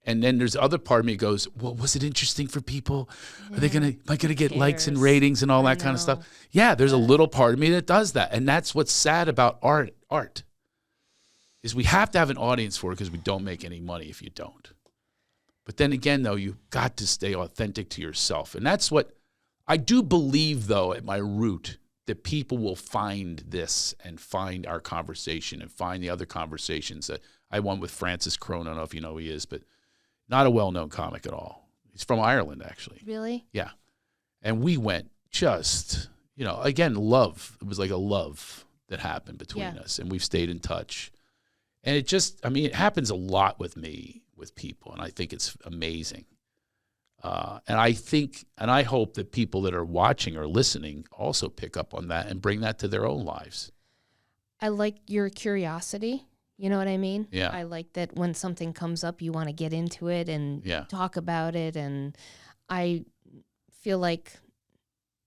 Speaker 1: And then there's the other part of me that goes, well, was it interesting for people? Yeah. Am I gonna get likes and ratings and all that kind of stuff? Yeah, there's a little part of me that does that. And that's what's sad about art is we have to have an audience for it because we don't make any money if you don't. But then again, though, you've got to stay authentic to yourself. And that's what I do believe, though, at my root, that people will find this and find our conversation and find the other conversations that I won with Francis Crone. I don't know if you know who he is, but not a well-known comic at all. He's from Ireland, actually.
Speaker 2: Really?
Speaker 1: Yeah. And we went just, again, love. It was like a love that happened between us, and we've stayed in touch. And it just, it happens a lot with me, with people, and I think it's amazing. And I hope that people that are watching or listening also pick up on that and bring that to their own lives.
Speaker 2: I like your curiosity. You know what I mean?
Speaker 1: Yeah.
Speaker 2: I like that when something comes up, you want to get into it and talk about it. And I feel like,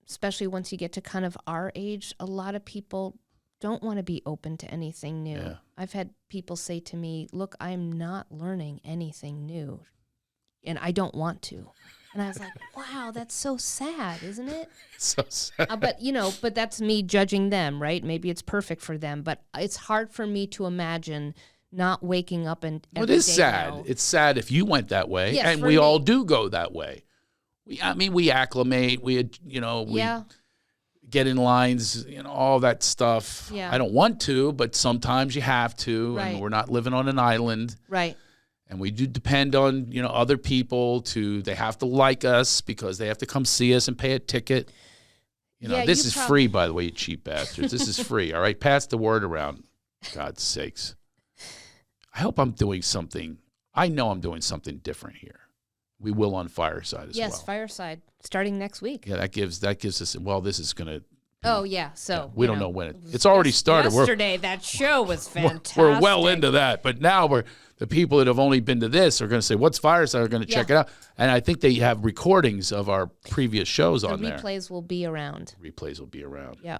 Speaker 2: especially once you get to kind of our age, a lot of people don't want to be open to anything new. Yeah. I've had people say to me, look, I'm not learning anything new, and I don't want to. And I was like, wow, that's so sad, isn't it?
Speaker 1: So sad.
Speaker 2: But that's me judging them, right? Maybe it's perfect for them, but it's hard for me to imagine not waking up and
Speaker 1: it is sad. Now. It's sad if you went that way, and we all do go that way. We acclimate, we get in lines, all that stuff.
Speaker 2: Yeah.
Speaker 1: I don't want to, but sometimes you have to,
Speaker 2: right.
Speaker 1: And we're not living on an island.
Speaker 2: Right.
Speaker 1: And we do depend on, other people they have to like us because they have to come see us and pay a ticket. This is free, by the way, you cheap bastards. This is free, all right? Pass the word around, God's sakes. I hope I'm doing something. I know I'm doing something different here. We will on Fireside as well.
Speaker 2: Yes, Fireside, starting next week.
Speaker 1: Yeah, that gives us, this is going to.
Speaker 2: Oh, yeah. So
Speaker 1: we don't know when it's already started.
Speaker 2: Yesterday, that show was fantastic.
Speaker 1: We're well into that. But now the people that have only been to this are going to say, what's Fireside? Are going to check it out. And I think they have recordings of our previous shows on there.
Speaker 2: The replays will be around.
Speaker 1: Yeah.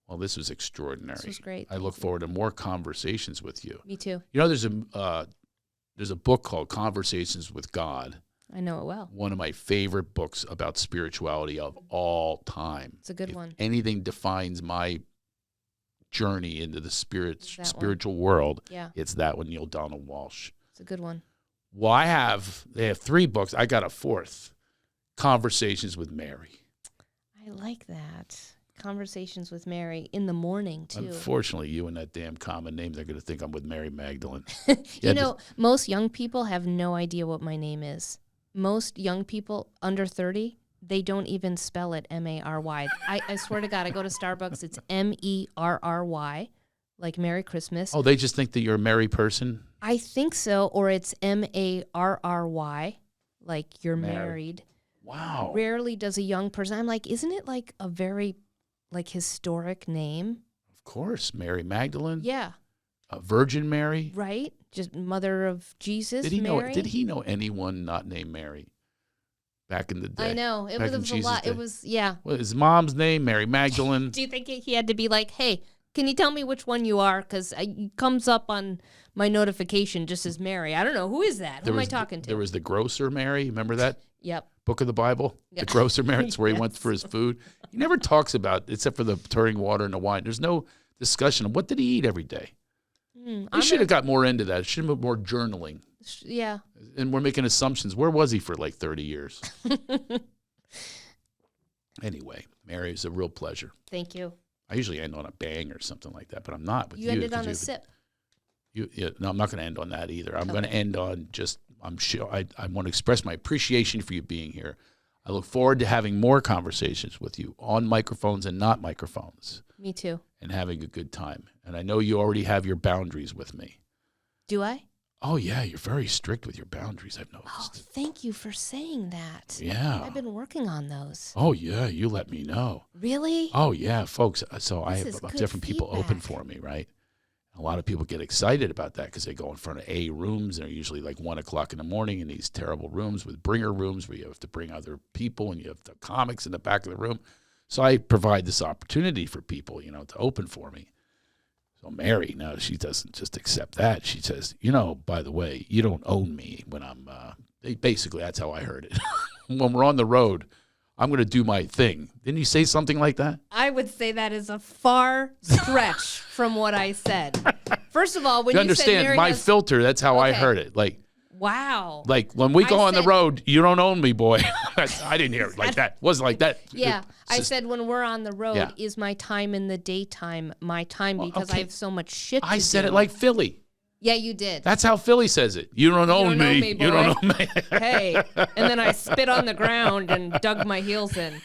Speaker 1: Well, this was extraordinary.
Speaker 2: This was great.
Speaker 1: I look forward to more conversations with you.
Speaker 2: Me too.
Speaker 1: There's a book called Conversations with God.
Speaker 2: I know it well.
Speaker 1: One of my favorite books about spirituality of all time.
Speaker 2: It's a good one.
Speaker 1: Anything defines my journey into the spiritual world, it's that one, Neil Donald Walsh.
Speaker 2: It's a good one.
Speaker 1: Well, they have 3 books. I got a 4th, Conversations with Mary.
Speaker 2: I like that. Conversations with Mary in the morning, too.
Speaker 1: Unfortunately, you and that damn common name, they're going to think I'm with Mary Magdalene.
Speaker 2: Most young people have no idea what my name is. Most young people under 30, they don't even spell it Mary. I swear to God, I go to Starbucks, it's Merry, like Merry Christmas.
Speaker 1: Oh, they just think that you're a merry person?
Speaker 2: I think so, or it's Marry, like you're married.
Speaker 1: Wow.
Speaker 2: Rarely does a young person. I'm like, isn't it like a very like historic name?
Speaker 1: Of course, Mary Magdalene.
Speaker 2: Yeah.
Speaker 1: Virgin Mary.
Speaker 2: Right? Just mother of Jesus.
Speaker 1: Did he
Speaker 2: Mary?
Speaker 1: know? Did he know anyone not named Mary back in the day?
Speaker 2: I know it was a lot.
Speaker 1: Day.
Speaker 2: It was
Speaker 1: Well, his mom's name, Mary Magdalene.
Speaker 2: Do you think he had to be like, hey, can you tell me which one you are? Because it comes up on my notification just as Mary. I don't know. Who is that? Who am I talking to?
Speaker 1: There was the grocer Mary. Remember that?
Speaker 2: Yep.
Speaker 1: Book of the Bible?
Speaker 2: Yep.
Speaker 1: The grocer Mary. That's where he went for his food. He never talks about, except for the turning water into wine. There's no discussion of what did he eat every day. He should have got more into that. It should have been more journaling.
Speaker 2: Yeah.
Speaker 1: And we're making assumptions. Where was he for like 30 years? Anyway, Mary, it's a real pleasure.
Speaker 2: Thank you.
Speaker 1: I usually end on a bang or something like that, but I'm not with you.
Speaker 2: You ended on a sip.
Speaker 1: No, I'm not going to end on that either. I'm going to end on just, I'm sure, I want to express my appreciation for you being here. I look forward to having more conversations with you on microphones and not microphones.
Speaker 2: Me too.
Speaker 1: And having a good time. And I know you already have your boundaries with me.
Speaker 2: Do I?
Speaker 1: Oh, yeah. You're very strict with your boundaries, I've noticed.
Speaker 2: Oh, thank you for saying that.
Speaker 1: Yeah.
Speaker 2: I've been working on those.
Speaker 1: Oh, yeah. You let me know.
Speaker 2: Really?
Speaker 1: Oh, yeah, folks. So I have different people
Speaker 2: feedback.
Speaker 1: open for me, right? A lot of people get excited about that because they go in front of A rooms. And they're usually like 1 o'clock in the morning in these terrible rooms with bringer rooms where you have to bring other people and you have the comics in the back of the room. So I provide this opportunity for people, to open for me. So Mary, now she doesn't just accept that. She says, by the way, you don't own me when I'm, basically that's how I heard it. When we're on the road, I'm going to do my thing. Didn't you say something like that?
Speaker 2: I would say that is a far stretch from what I said. First of all, when you
Speaker 1: understand
Speaker 2: said Mary
Speaker 1: my filter, that's how I heard it.
Speaker 2: Wow.
Speaker 1: Like when we go on the road, you don't own me, boy. I didn't hear it like that. It wasn't like that.
Speaker 2: Yeah. I said when we're on the road, is my time in the daytime my time because I have so much shit to do.
Speaker 1: I said it like Philly.
Speaker 2: Yeah, you did.
Speaker 1: That's how Philly says it. You don't own me.
Speaker 2: Boy.
Speaker 1: You don't own me.
Speaker 2: Hey. And then I spit on the ground and dug my heels in.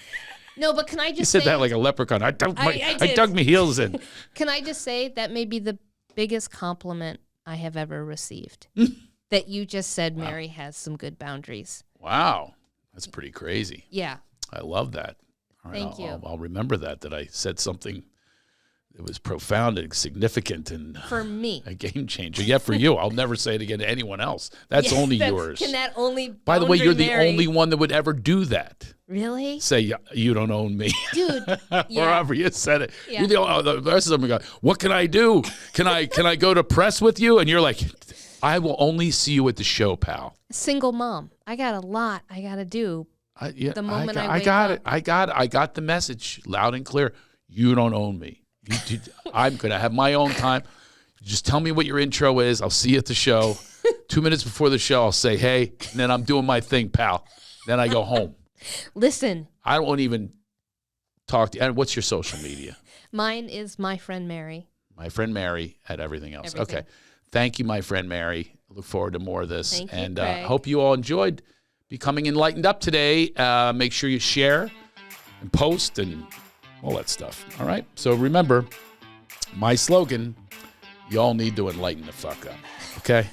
Speaker 2: No, but can I just
Speaker 1: You
Speaker 2: say...
Speaker 1: said that like a leprechaun. I dug my heels in.
Speaker 2: Can I just say that may be the biggest compliment I have ever received? That you just said Mary has some good boundaries.
Speaker 1: Wow. That's pretty crazy.
Speaker 2: Yeah.
Speaker 1: I love that. All right,
Speaker 2: Thank you.
Speaker 1: I'll remember that I said something that was profound and significant and
Speaker 2: for me,
Speaker 1: a game changer. Yeah, for you. I'll never say it again to anyone else. That's only yours.
Speaker 2: Can that only?
Speaker 1: By the way, you're the
Speaker 2: Mary.
Speaker 1: only one that would ever do that.
Speaker 2: Really?
Speaker 1: Say you don't own me,
Speaker 2: dude.
Speaker 1: Or however you said it.
Speaker 2: Yeah.
Speaker 1: You're the rest of them go, what can I do? Can I go to press with you? And you're like, I will only see you at the show, pal.
Speaker 2: Single mom. I got a lot I got to do. The moment I
Speaker 1: got
Speaker 2: wake
Speaker 1: it. I got the message loud and clear. You don't own me. I'm going to have my own time. Just tell me what your intro is. I'll see you at the show. 2 minutes before the show, I'll say, hey, and then I'm doing my thing, pal. Then I go home.
Speaker 2: Listen.
Speaker 1: I won't even talk to you. And what's your social media?
Speaker 2: Mine is my friend Mary.
Speaker 1: My friend Mary at everything else.
Speaker 2: Everything.
Speaker 1: Okay. Thank you, my friend Mary. Look forward to more of this.
Speaker 2: Thank you,
Speaker 1: and
Speaker 2: Craig.
Speaker 1: Hope you all enjoyed becoming enlightened up today. Make sure you share and post and all that stuff. All right? So remember, my slogan, you all need to enlighten the fuck up. Okay?